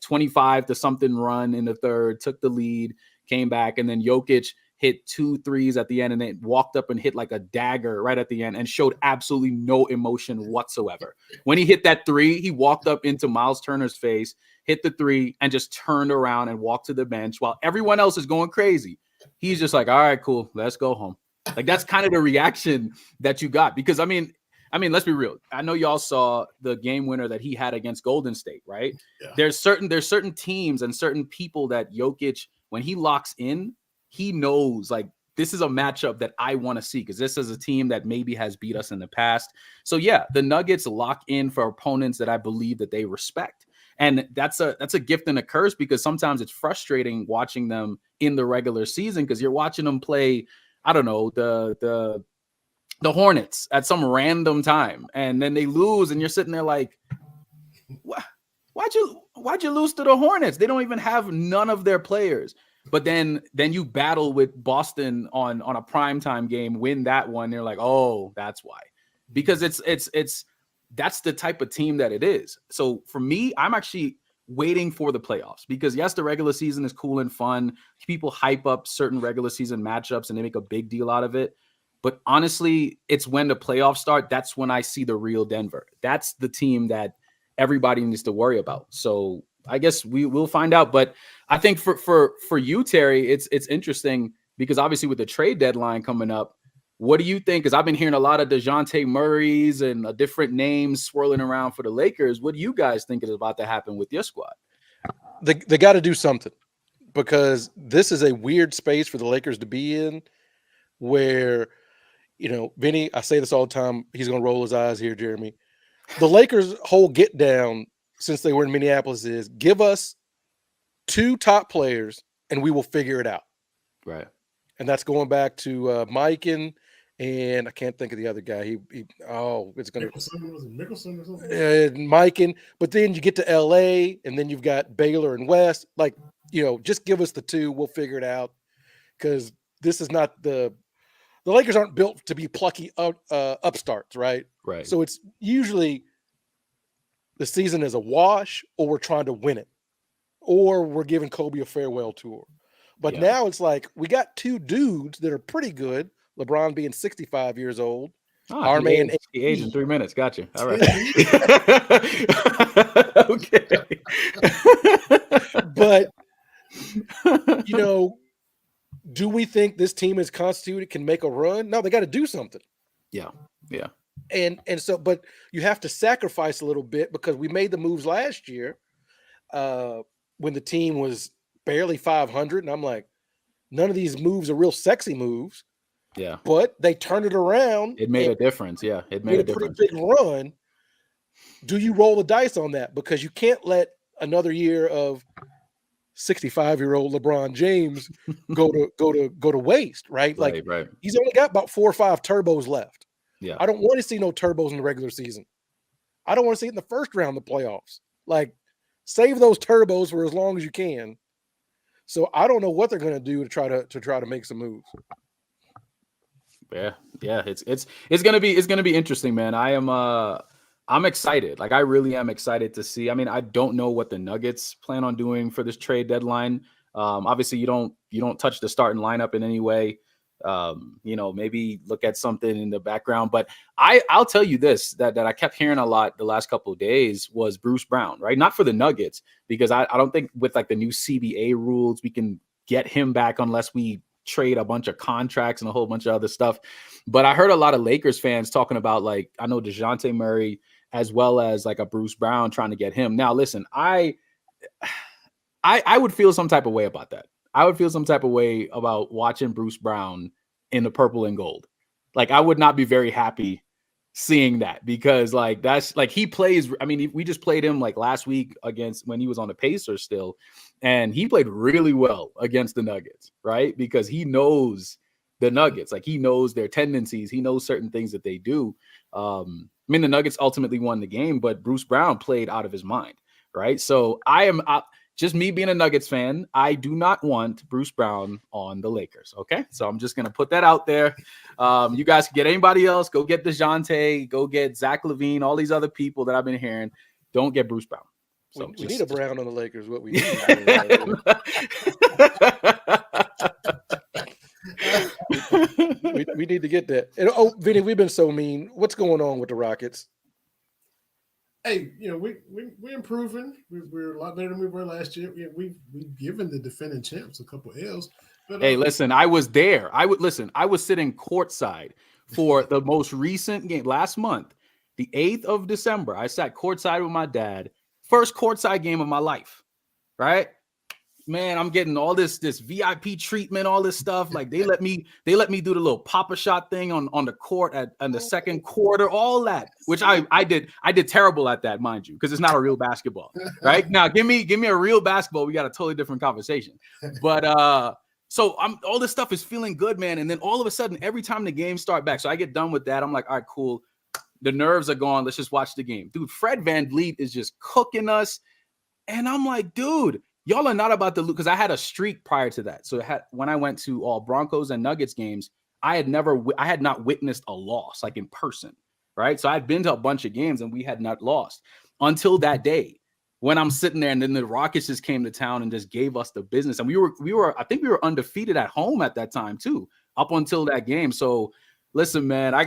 S5: 25 to something run in the third, took the lead, came back, and then Jokic hit 2 threes at the end, and then walked up and hit like a dagger right at the end and showed absolutely no emotion whatsoever. When he hit that 3, he walked up into Miles Turner's face, hit the 3, and just turned around and walked to the bench while everyone else is going crazy. He's just like, all right, cool, let's go home. Like, that's kind of the reaction that you got, because let's be real. I know y'all saw the game winner that he had against Golden State, right? Yeah. There's certain teams and certain people that Jokic, when he locks in, he knows, like, this is a matchup that I want to see, because this is a team that maybe has beat us in the past. So yeah, the Nuggets lock in for opponents that I believe that they respect. And that's a gift and a curse, because sometimes it's frustrating watching them in the regular season, because you're watching them play, I don't know, the Hornets at some random time, and then they lose, and you're sitting there like, why'd you lose to the Hornets? They don't even have none of their players. But then you battle with Boston on a primetime game, win that one. They're like, oh, that's why. Because that's the type of team that it is. So for me, I'm actually waiting for the playoffs, because yes, the regular season is cool and fun. People hype up certain regular season matchups and they make a big deal out of it. But honestly, it's when the playoffs start, that's when I see the real Denver. That's the team that everybody needs to worry about. So I guess we'll find out. But I think for you, Terry, it's interesting, because obviously with the trade deadline coming up, What do you think? Because I've been hearing a lot of DeJounte Murray's and different names swirling around for the Lakers. What do you guys think is about to happen with your squad?
S3: They got to do something, because this is a weird space for the Lakers to be in, where, Vinny, I say this all the time. He's going to roll his eyes here, Jeremy. The Lakers' whole get down since they were in Minneapolis is give us 2 top players and we will figure it out.
S5: Right.
S3: And that's going back to Mikan, and I can't think of the other guy. It's going to
S2: Mickelson or something.
S3: Mikan. But then you get to LA, and then you've got Baylor and West. Like, just give us the 2. We'll figure it out, because this is not the Lakers aren't built to be plucky upstarts, right?
S5: Right.
S3: So it's usually the season is a wash, or we're trying to win it, or we're giving Kobe a farewell tour. But now it's like we got 2 dudes that are pretty good. LeBron being 65 years old.
S5: He aged in 3 minutes. Gotcha. All right. Okay.
S3: But, do we think this team is constituted, can make a run? No, they got to do something.
S5: Yeah.
S3: And so, but you have to sacrifice a little bit, because we made the moves last year when the team was barely 500. And I'm like, none of these moves are real sexy moves.
S5: Yeah.
S3: But they turned it around.
S5: It made a difference. Yeah. It made a difference.
S3: Pretty big run. Do you roll the dice on that? Because you can't let another year of 65-year-old LeBron James go to waste, right? Like,
S5: right.
S3: He's only got about 4 or 5 turbos left.
S5: Yeah.
S3: I don't want to see no turbos in the regular season. I don't want to see it in the first round of the playoffs. Like, save those turbos for as long as you can. So I don't know what they're going to do to try to make some moves.
S5: Yeah. It's gonna be interesting, man. I'm excited. Like, I really am excited to see. I mean, I don't know what the Nuggets plan on doing for this trade deadline. Obviously, you don't touch the starting lineup in any way. Maybe look at something in the background. But I'll tell you this, that I kept hearing a lot the last couple of days was Bruce Brown, right? Not for the Nuggets, because I don't think with like the new CBA rules, we can get him back unless we trade a bunch of contracts and a whole bunch of other stuff. But I heard a lot of Lakers fans talking about, like, I know DeJounte Murray as well as like a Bruce Brown trying to get him. Now, listen, I would feel some type of way about that. I would feel some type of way about watching Bruce Brown in the purple and gold. Like, I would not be very happy seeing that, because like, that's like, he plays. I mean, we just played him like last week against, when he was on the Pacers still, and he played really well against the Nuggets, right? Because he knows the Nuggets, like, he knows their tendencies. He knows certain things that they do. I mean, the Nuggets ultimately won the game, but Bruce Brown played out of his mind, right? So just me being a Nuggets fan, I do not want Bruce Brown on the Lakers, okay? So I'm just going to put that out there. You guys can get anybody else. Go get DeJounte. Go get Zach LaVine, all these other people that I've been hearing. Don't get Bruce Brown. So
S3: we need a Brown on the Lakers, what we need. we need to get that. And, Vinny, we've been so mean. What's going on with the Rockets?
S2: Hey, we're improving. We're a lot better than we were last year. We've given the defending champs a couple L's. But,
S5: hey, listen, I was there. I was sitting courtside for the most recent game last month, the 8th of December. I sat courtside with my dad. First courtside game of my life, right? Man, I'm getting all this VIP treatment, all this stuff. Like, they let me do the little Papa shot thing on the court in the second quarter, all that, which I did terrible at that, mind you, because it's not a real basketball, right? Now, give me a real basketball, we got a totally different conversation. But so all this stuff is feeling good, man. And then all of a sudden, every time the games start back, so I get done with that, I'm like, all right, cool. The nerves are gone. Let's just watch the game. Dude, Fred VanVleet is just cooking us. And I'm like, dude, y'all are not about to lose, because I had a streak prior to that. So when I went to all Broncos and Nuggets games, I had not witnessed a loss, like in person, right? So I'd been to a bunch of games and we had not lost until that day when I'm sitting there, and then the Rockets just came to town and just gave us the business. And I think we were undefeated at home at that time too, up until that game. So listen, man, I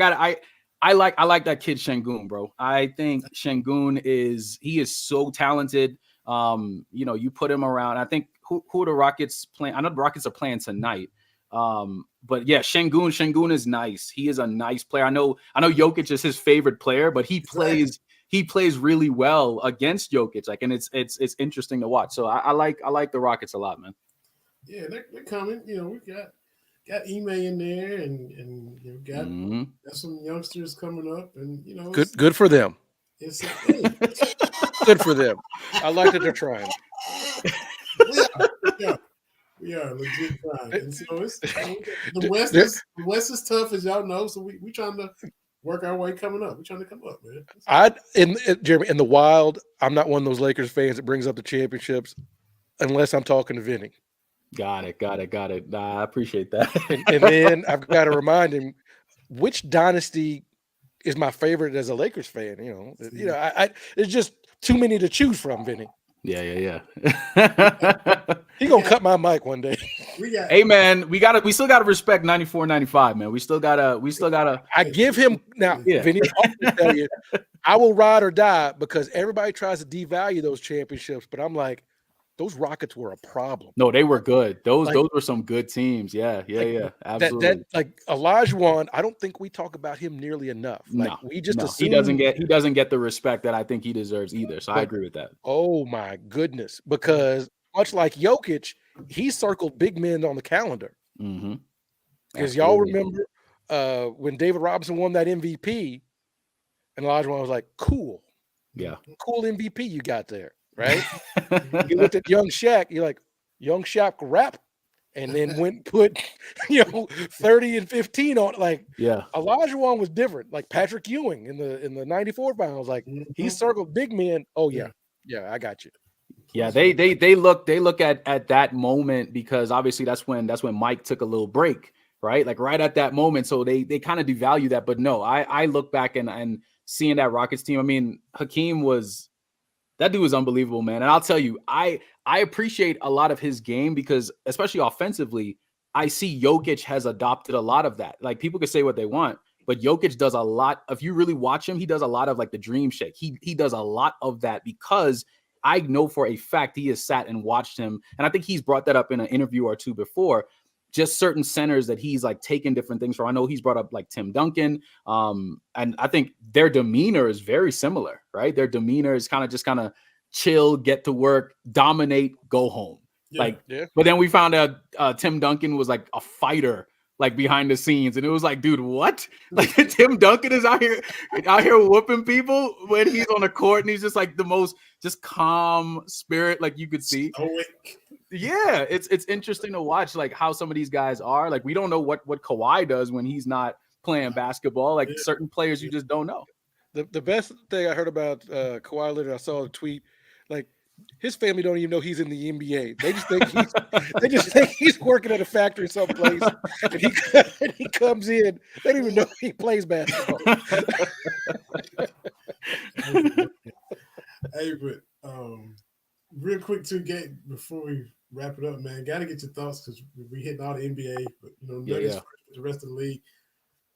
S5: like that kid Şengün, bro. I think Şengün is so talented. You put him around. I think who are the Rockets playing? I know the Rockets are playing tonight. But yeah, Şengün is nice. He is a nice player. I know Jokic is his favorite player, but he plays really well against Jokic. Like, and it's interesting to watch. So I like the Rockets a lot, man.
S2: Yeah, they're coming. You know, we got Ime in there, and you know, got some youngsters coming up, and you know,
S3: good for them.
S2: It's
S3: good for them. I like that they're trying.
S2: We are legit trying, and so it's the West is tough, as y'all know. So we trying to work our way coming up. We're trying to come up, man.
S3: Jeremy, in the wild, I'm not one of those Lakers fans that brings up the championships unless I'm talking to Vinny.
S5: Got it. Nah, I appreciate that.
S3: and then I've got to remind him which dynasty is my favorite as a Lakers fan. You know, I it's just too many to choose from, Vinny.
S5: Yeah.
S3: He gonna cut my mic one day.
S5: Hey man, we still gotta respect 94-95, man. We still gotta.
S3: I give him now. Yeah. Vinny, I'll tell you, I will ride or die because everybody tries to devalue those championships, but I'm like, those Rockets were a problem.
S5: No, they were good. Those were some good teams. Yeah. Absolutely.
S3: That like Olajuwon, I don't think we talk about him nearly enough. Like we just assume
S5: he doesn't get the respect that I think he deserves either. So I agree with that.
S3: Oh my goodness, because much like Jokic, he circled big men on the calendar. Because y'all remember when David Robinson won that MVP, and Olajuwon was like, "Cool, cool MVP you got there." Right? You looked at young Shaq, you're like, young Shaq rap, and then went and put 30 and 15 on. Like, Olajuwon was different. Like Patrick Ewing in the 94 finals. Like he circled big men. Oh yeah, I got you.
S5: Yeah, they look at that moment, because obviously that's when Mike took a little break, right? Like right at that moment. So they kind of devalue that. But no, I look back and seeing that Rockets team. I mean, Hakeem that dude was unbelievable, man. And I'll tell you, I appreciate a lot of his game because, especially offensively, I see Jokic has adopted a lot of that. Like, people can say what they want, but Jokic does a lot. If you really watch him, he does a lot of like the dream shake. He does a lot of that because I know for a fact he has sat and watched him. And I think he's brought that up in an interview or two before. Just certain centers that he's like taken different things from. I know he's brought up like Tim Duncan. And I think their demeanor is very similar, right? Their demeanor is kind of chill, get to work, dominate, go home. But then we found out Tim Duncan was like a fighter, like behind the scenes. And it was like, dude, what? Like Tim Duncan is out here whooping people when he's on the court, and he's just like the most just calm spirit, like you could see. Yeah, it's interesting to watch like how some of these guys are. Like, we don't know what Kawhi does when he's not playing basketball. Like certain players you just don't know.
S3: The best thing I heard about Kawhi Leonard, I saw a tweet, like his family don't even know he's in the NBA. They just think he's working at a factory someplace, and he comes in. They don't even know he plays basketball.
S2: Hey, but real quick too, Gabe, before we wrap it up, man, got to get your thoughts because we hitting all the NBA, but Nuggets the rest of the league.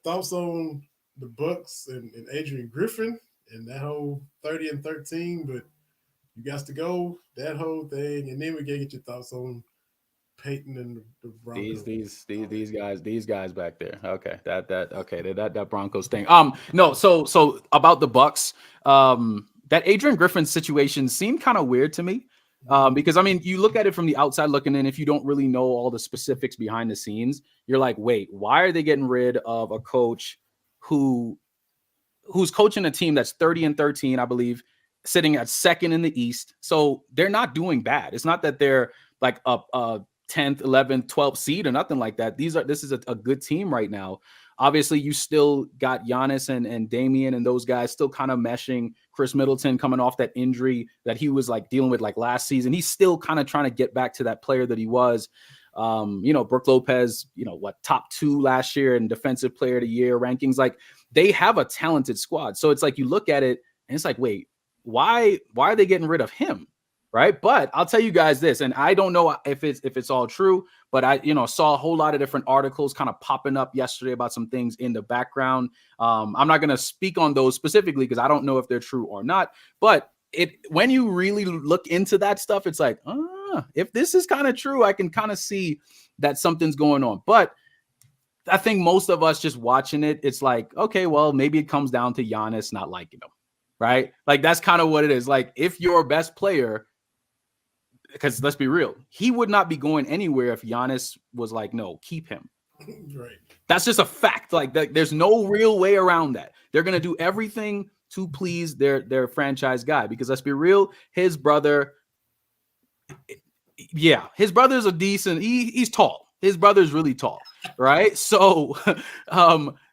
S2: Thoughts on the Bucks and Adrian Griffin and that whole 30-13, but you got to go that whole thing, and then we gotta get your thoughts on Peyton and the Broncos.
S5: These guys back there. Okay, that Broncos thing. No, so about the Bucks, that Adrian Griffin situation seemed kind of weird to me. Because I mean, you look at it from the outside looking in, if you don't really know all the specifics behind the scenes, you're like, wait, why are they getting rid of a coach who's coaching a team that's 30-13, I believe, sitting at second in the East? So they're not doing bad. It's not that they're like a 10th, 11th, 12th seed or nothing like that. This is a good team right now. Obviously, you still got Giannis and Damian and those guys still kind of meshing. Chris Middleton coming off that injury that he was like dealing with like last season. He's still kind of trying to get back to that player that he was. Brook Lopez, top 2 last year in defensive player of the year rankings. Like, they have a talented squad. So it's like you look at it and it's like, wait, why are they getting rid of him? Right. But I'll tell you guys this, and I don't know if it's all true, but I, saw a whole lot of different articles kind of popping up yesterday about some things in the background. I'm not going to speak on those specifically because I don't know if they're true or not. But when you really look into that stuff, it's like, if this is kind of true, I can kind of see that something's going on. But I think most of us just watching it, it's like, okay, well, maybe it comes down to Giannis not liking him, right? Like, that's kind of what it is. Like, if your best player, because let's be real, he would not be going anywhere if Giannis was like, no, keep him.
S2: Right.
S5: That's just a fact. Like, there's no real way around that. They're going to do everything to please their franchise guy, because let's be real, his brother, his brother's a decent, he's tall. His brother's really tall, right? So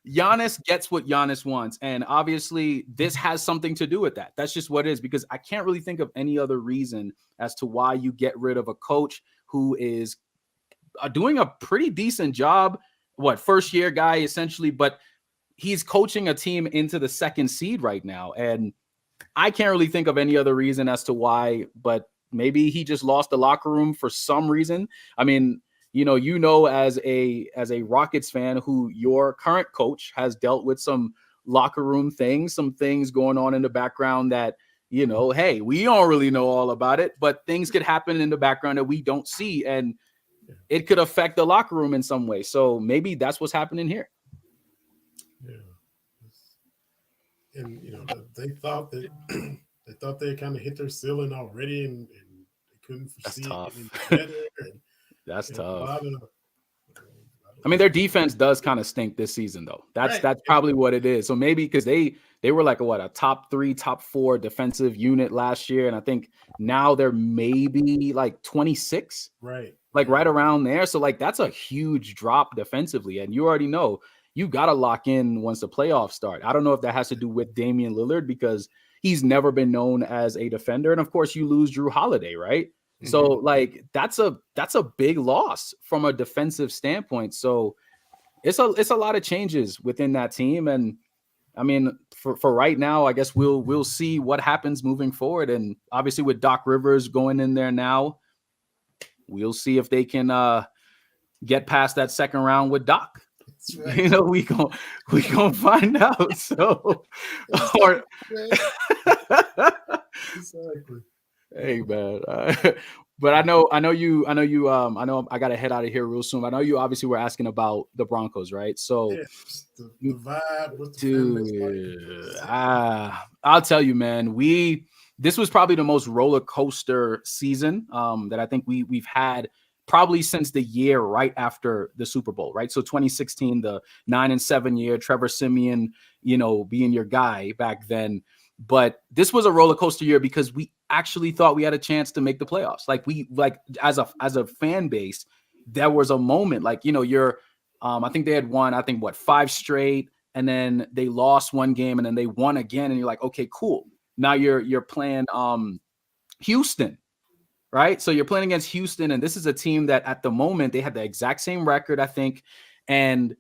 S5: Giannis gets what Giannis wants. And obviously this has something to do with that. That's just what it is, because I can't really think of any other reason as to why you get rid of a coach who is doing a pretty decent job. First year guy essentially, but he's coaching a team into the second seed right now. And I can't really think of any other reason as to why, but maybe he just lost the locker room for some reason. I mean, as a Rockets fan, who your current coach has dealt with some locker room things, some things going on in the background that, hey, we don't really know all about it, but things could happen in the background that we don't see, and it could affect the locker room in some way. So maybe that's what's happening here.
S2: Yeah. And they thought that they kind of hit their ceiling already, and they couldn't foresee it getting better.
S5: That's tough. I mean, their defense does kind of stink this season, though. That's probably what it is. So maybe because they were like a top 3, top 4 defensive unit last year, and I think now they're maybe like 26,
S2: right
S5: around there. So like that's a huge drop defensively, and you already know you got to lock in once the playoffs start. I don't know if that has to do with Damian Lillard, because he's never been known as a defender, and of course you lose Drew Holiday, right? Mm-hmm. So like that's a big loss from a defensive standpoint. So it's a lot of changes within that team, and I mean for right now, I guess we'll see what happens moving forward. And obviously with Doc Rivers going in there now, we'll see if they can get past that second round with Doc. Right. We gonna find out. So,
S2: exactly.
S5: Hey man, but I know I gotta head out of here real soon. I know you obviously were asking about the Broncos, right? So
S2: the vibe, what's the
S5: dude, I'll tell you, man. This was probably the most roller coaster season that I think we've had probably since the year right after the Super Bowl, right? So 2016, the 9-7 year, Trevor Siemian, being your guy back then. But this was a roller coaster year because we actually thought we had a chance to make the playoffs. As a fan base, there was a moment I think they had won, 5 straight, and then they lost one game and then they won again. And you're like, okay, cool. Now you're playing Houston, right? So you're playing against Houston, and this is a team that at the moment they had the exact same record, I think, and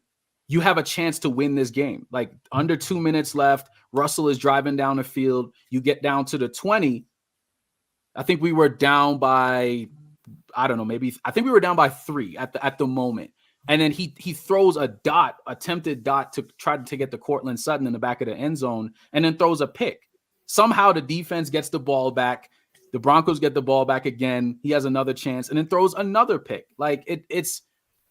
S5: you have a chance to win this game. Like under 2 minutes left, Russell is driving down the field. You get down to the 20. I think we were down by, I think we were down by 3 at the moment. And then he throws a attempted dot to try to get to Cortland Sutton in the back of the end zone, and then throws a pick. Somehow the defense gets the ball back. The Broncos get the ball back again. He has another chance and then throws another pick. Like it's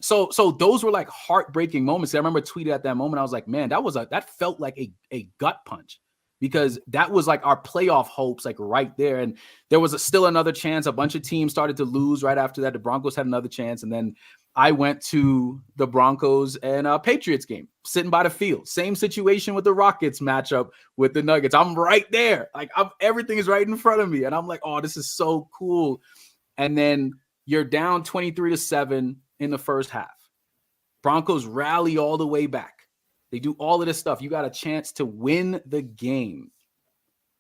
S5: so those were like heartbreaking moments. I remember tweeting at that moment. I was like, man, that felt like a gut punch, because that was like our playoff hopes, like right there. And there was still another chance. A bunch of teams started to lose right after that. The Broncos had another chance. And then I went to the Broncos and Patriots game, sitting by the field. Same situation with the Rockets matchup with the Nuggets. I'm right there. Like everything is right in front of me. And I'm like, oh, this is so cool. And then you're down 23-7 in the first half. Broncos rally all the way back. They do all of this stuff. You got a chance to win the game.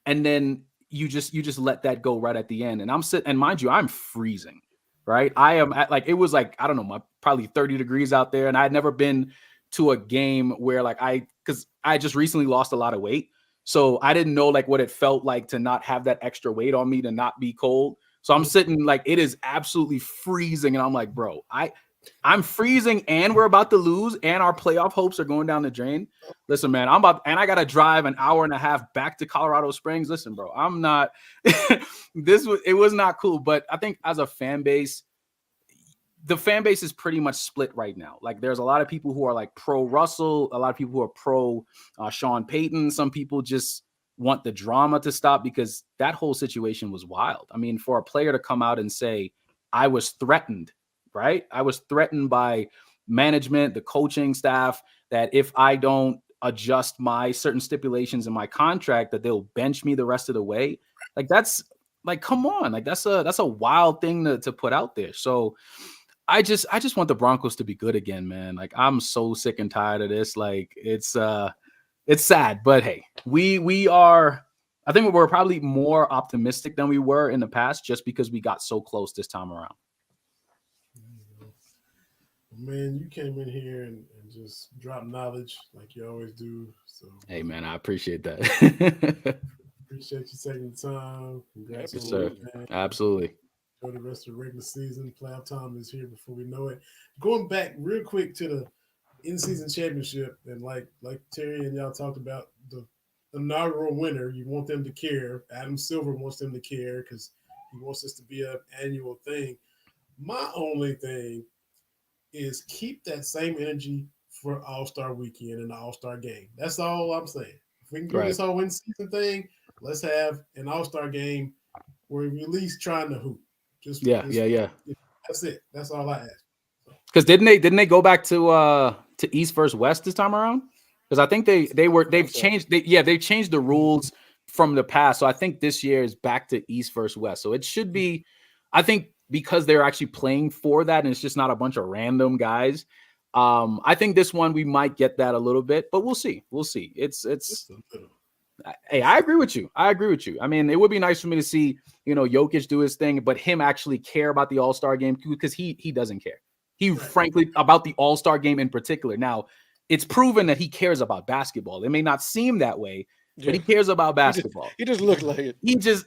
S5: And then you just let that go right at the end. And I'm sitting, and mind you, I'm freezing. Right. I am at it was I don't know, probably 30 degrees out there. And I had never been to a game where because I just recently lost a lot of weight. So I didn't know what it felt like to not have that extra weight on me, to not be cold. So I'm sitting it is absolutely freezing. And I'm like, bro, I'm freezing and we're about to lose and our playoff hopes are going down the drain. Listen, man, and I got to drive an hour and a half back to Colorado Springs. Listen, bro, I'm not, it was not cool. But I think as a fan base, the fan base is pretty much split right now. Like there's a lot of people who are like pro Russell, a lot of people who are pro Sean Payton. Some people just want the drama to stop because that whole situation was wild. I mean, for a player to come out and say, I was threatened, right? I was threatened by management, the coaching staff, that if I don't adjust my certain stipulations in my contract, that they'll bench me the rest of the way. Like that's like, come on, like that's a wild thing to put out there. So I just want the Broncos to be good again, man. Like I'm so sick and tired of this. Like it's sad, but hey, we are. I think we're probably more optimistic than we were in the past, just because we got so close this time around.
S2: Man, you came in here and just dropped knowledge like you always do. So
S5: Hey, man, I appreciate that.
S2: appreciate you taking the time. Congrats
S5: Yes,
S2: on
S5: sir.
S2: it, man.
S5: Absolutely.
S2: Enjoy the rest of the regular season. Playoff time is here before we know it. Going back real quick to the in-season championship, and like Terry and y'all talked about, the inaugural winner, you want them to care. Adam Silver wants them to care because he wants this to be an annual thing. My only thing is keep that same energy for All-Star weekend and the All-Star game. That's all I'm saying. If we can do this whole in-season thing, let's have an All-Star game where we're at least trying to hoop.
S5: Yeah.
S2: That's it. That's all I ask.
S5: Because didn't they go back to East versus West this time around? Because I think they've changed the rules from the past. So I think this year is back to East versus West. So it should be, I think, because they're actually playing for that and it's just not a bunch of random guys. I think this one we might get that a little bit, but we'll see. It's hey, I agree with you. I mean, it would be nice for me to see, Jokic do his thing, but him actually care about the All-Star game, because he doesn't care. Frankly, about the All-Star game in particular. Now, it's proven that he cares about basketball. It may not seem that way, but he cares about basketball.
S3: He just looks like it.
S5: He just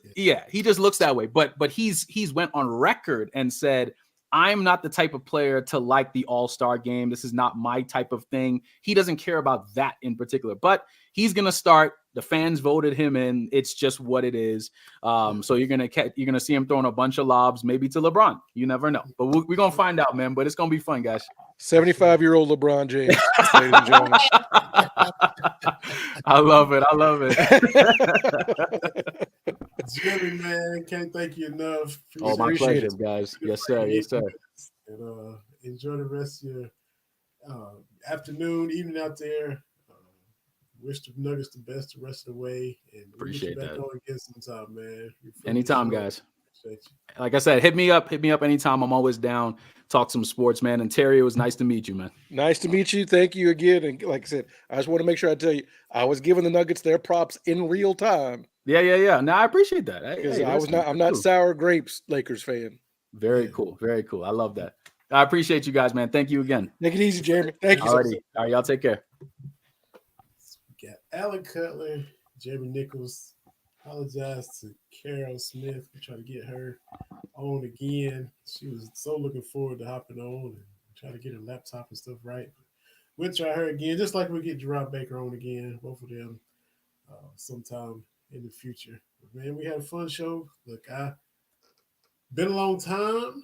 S5: looks that way. But he's went on record and said, I'm not the type of player to like the All-Star game. This is not my type of thing. He doesn't care about that in particular, but he's going to start. The fans voted him in. It's just what it is. So you're going to see him throwing a bunch of lobs, maybe to LeBron. You never know, but we're going to find out, man. But it's going to be fun, guys.
S3: 75-year-old LeBron James, ladies and gentlemen.
S5: I love it.
S2: Jimmy, man, can't thank you enough.
S5: Oh, my pleasure, guys. Yes, sir.
S2: And enjoy the rest of your afternoon, evening out there. Wish the Nuggets the best the rest of the way. And
S5: appreciate
S2: that.
S5: Back
S2: on again sometime, man.
S5: Anytime, guys. Like I said, hit me up anytime. I'm always down. Talk some sports, man. And Terry, it was nice to meet you, man.
S3: Nice to meet you. Thank you again. And like I said, I just want to make sure I tell you, I was giving the Nuggets their props in real time.
S5: Yeah. No, I appreciate that.
S3: Because I'm not sour grapes Lakers fan.
S5: Very cool. I love that. I appreciate you guys, man. Thank you again.
S3: Make it easy, Jeremy. Thank you.
S5: All right, y'all take care.
S2: We got Alan Cutler, Jeremy Nicolls. Apologize to Carol Smith. We try to get her on again. She was so looking forward to hopping on and try to get her laptop and stuff right. We'll try her again, just like we get Gerard Baker on again, both of them sometime in the future. But man, we had a fun show. Look, been a long time,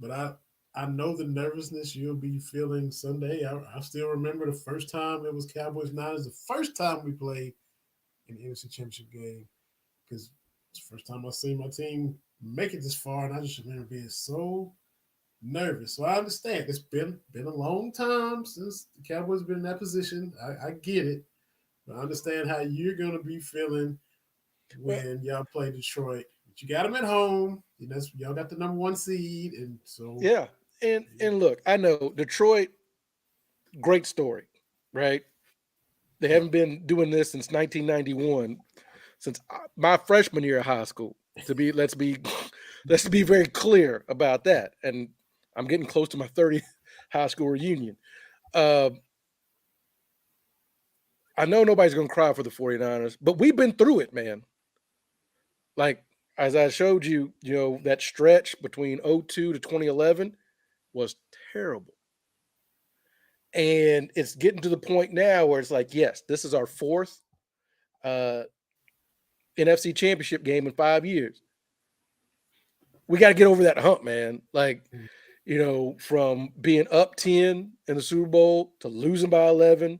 S2: but I know the nervousness you'll be feeling Sunday. I still remember the first time it was Cowboys-Niners, the first time we played in the NFC Championship game, because it's the first time I've seen my team make it this far, and I just remember being so nervous. So I understand. It's been a long time since the Cowboys have been in that position. I get it. But I understand how you're going to be feeling when y'all play Detroit. But you got them at home. Y'all got the number 1 seed. And so
S3: yeah. And look, I know Detroit, great story, right? They haven't been doing this since 1991, since my freshman year of high school. Let's be very clear about that. And I'm getting close to my 30th high school reunion. I know nobody's going to cry for the 49ers, but we've been through it, man. Like, as I showed you, that stretch between 2002 to 2011 was terrible. And it's getting to the point now where it's like, yes, this is our 4th NFC Championship game in 5 years. We got to get over that hump, man. Like, from being up 10 in the Super Bowl to losing by 11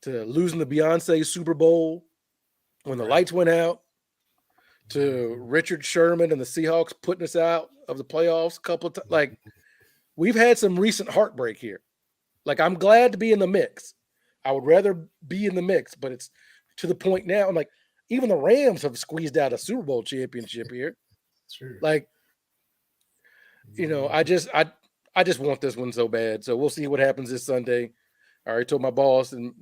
S3: to losing the Beyonce Super Bowl when the lights went out to Richard Sherman and the Seahawks putting us out of the playoffs a couple of times. Like, we've had some recent heartbreak here. Like, I'm glad to be in the mix. I would rather be in the mix, but it's to the point now. I'm like, even the Rams have squeezed out a Super Bowl championship here.
S2: True.
S3: Like, I just want this one so bad. So we'll see what happens this Sunday. I already told my boss, and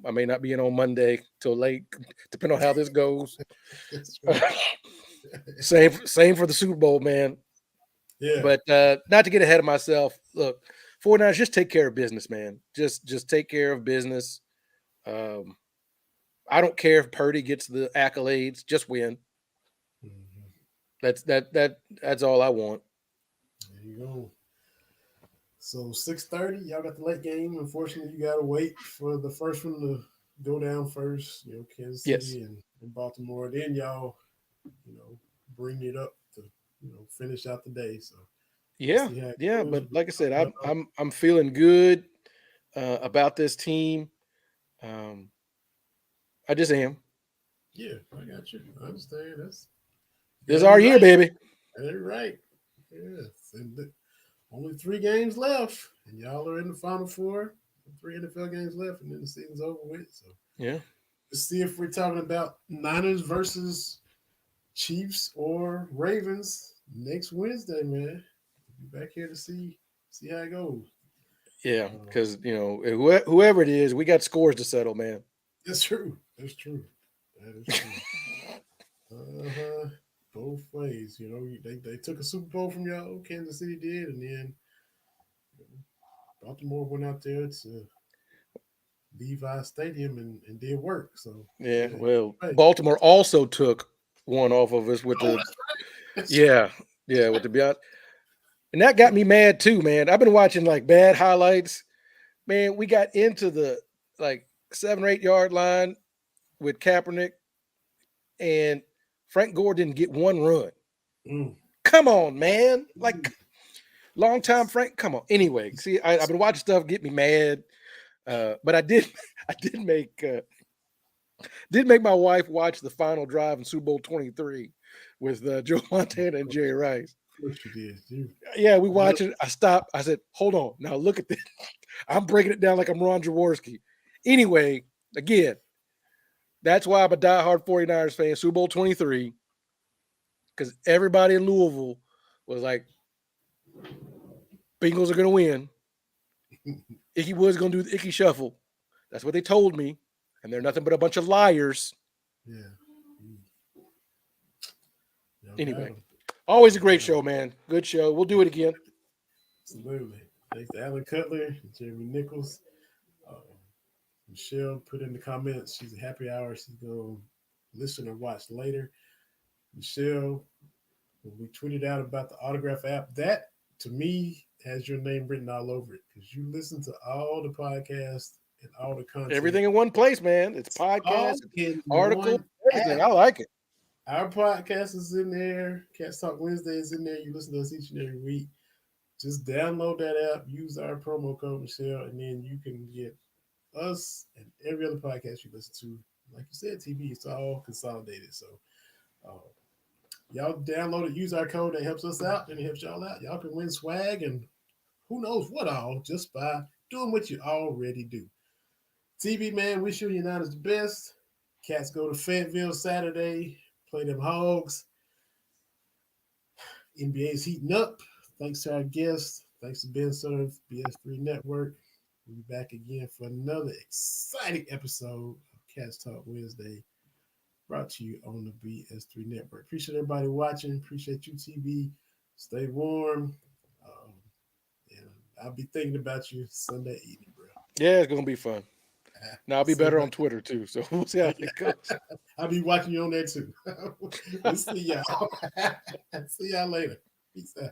S3: I may not be in on Monday till late, depending on how this goes. Same for the Super Bowl, man.
S2: Yeah.
S3: But not to get ahead of myself. Look, 49ers, just take care of business, man. Just take care of business. I don't care if Purdy gets the accolades. Just win. That's all I want.
S2: There you go. So 6:30, y'all got the late game. Unfortunately, you gotta wait for the first one to go down first. Kansas City and Baltimore. Then y'all, bring it up to finish out the day. So
S3: yeah. But like I said, I'm feeling good about this team. I just am.
S2: Yeah, I got you. I understand.
S3: This is our year, baby.
S2: That's right. Yes. And only 3 games left, and y'all are in the Final Four. 3 NFL games left, and then the season's over with. So
S3: yeah,
S2: let's see if we're talking about Niners versus Chiefs or Ravens next Wednesday, man. We'll be back here to see how it goes.
S3: Yeah, because whoever it is, we got scores to settle, man.
S2: That's true. That is true. Both ways, they took a Super Bowl from y'all. Kansas City did, and then Baltimore went out there to Levi Stadium and did work. So
S3: yeah, well, Baltimore also took one off of us with with the Beyond, and that got me mad too, man. I've been watching like bad highlights, man. We got into the 7 or 8 yard line with Kaepernick, and Frank Gore didn't get one run. Come on, man! Like, long time Frank. Come on. Anyway, see, I've been watching stuff get me mad, but I did make my wife watch the final drive in Super Bowl 23 with Joe Montana and Jerry Rice.
S2: Of course you did.
S3: Yeah, we watched it. I stopped. I said, "Hold on, now look at this." I'm breaking it down like I'm Ron Jaworski. Anyway, again, that's why I'm a diehard 49ers fan. Super Bowl 23, because everybody in Louisville was like, Bengals are going to win. Icky was going to do the Icky shuffle. That's what they told me. And they're nothing but a bunch of liars.
S2: Yeah.
S3: Anyway, always a great show, man. Good show. We'll do it again.
S2: Absolutely. Thanks to Alan Cutler and Jeremy Nicolls. Michelle put in the comments she's a happy hour. She's going to listen or watch later. Michelle, when we tweeted out about the autograph app, that to me has your name written all over it because you listen to all the podcasts and all the content.
S3: Everything in one place, man. It's podcast, article, everything. I like it.
S2: Our podcast is in there. Cats Talk Wednesday is in there. You listen to us each and every week. Just download that app, use our promo code, Michelle, and then you can get us and every other podcast you listen to. Like you said, TV, it's all consolidated. So y'all download it, use our code. That helps us out and it helps y'all out. Y'all can win swag and who knows what all just by doing what you already do. TV, man, wish you United the best. Cats go to Fayetteville Saturday, play them Hogs. NBA's heating up. Thanks to our guests. Thanks to Ben Surf, BS3 Network. We'll be back again for another exciting episode of Cats Talk Wednesday, brought to you on the BS3 Network. Appreciate everybody watching. Appreciate you, TV. Stay warm. And I'll be thinking about you Sunday evening, bro.
S3: Yeah, it's going to be fun. Now, I'll be better on Twitter, too. So we'll see how it goes.
S2: I'll be watching you on there, too. We'll see y'all. See y'all later. Peace out.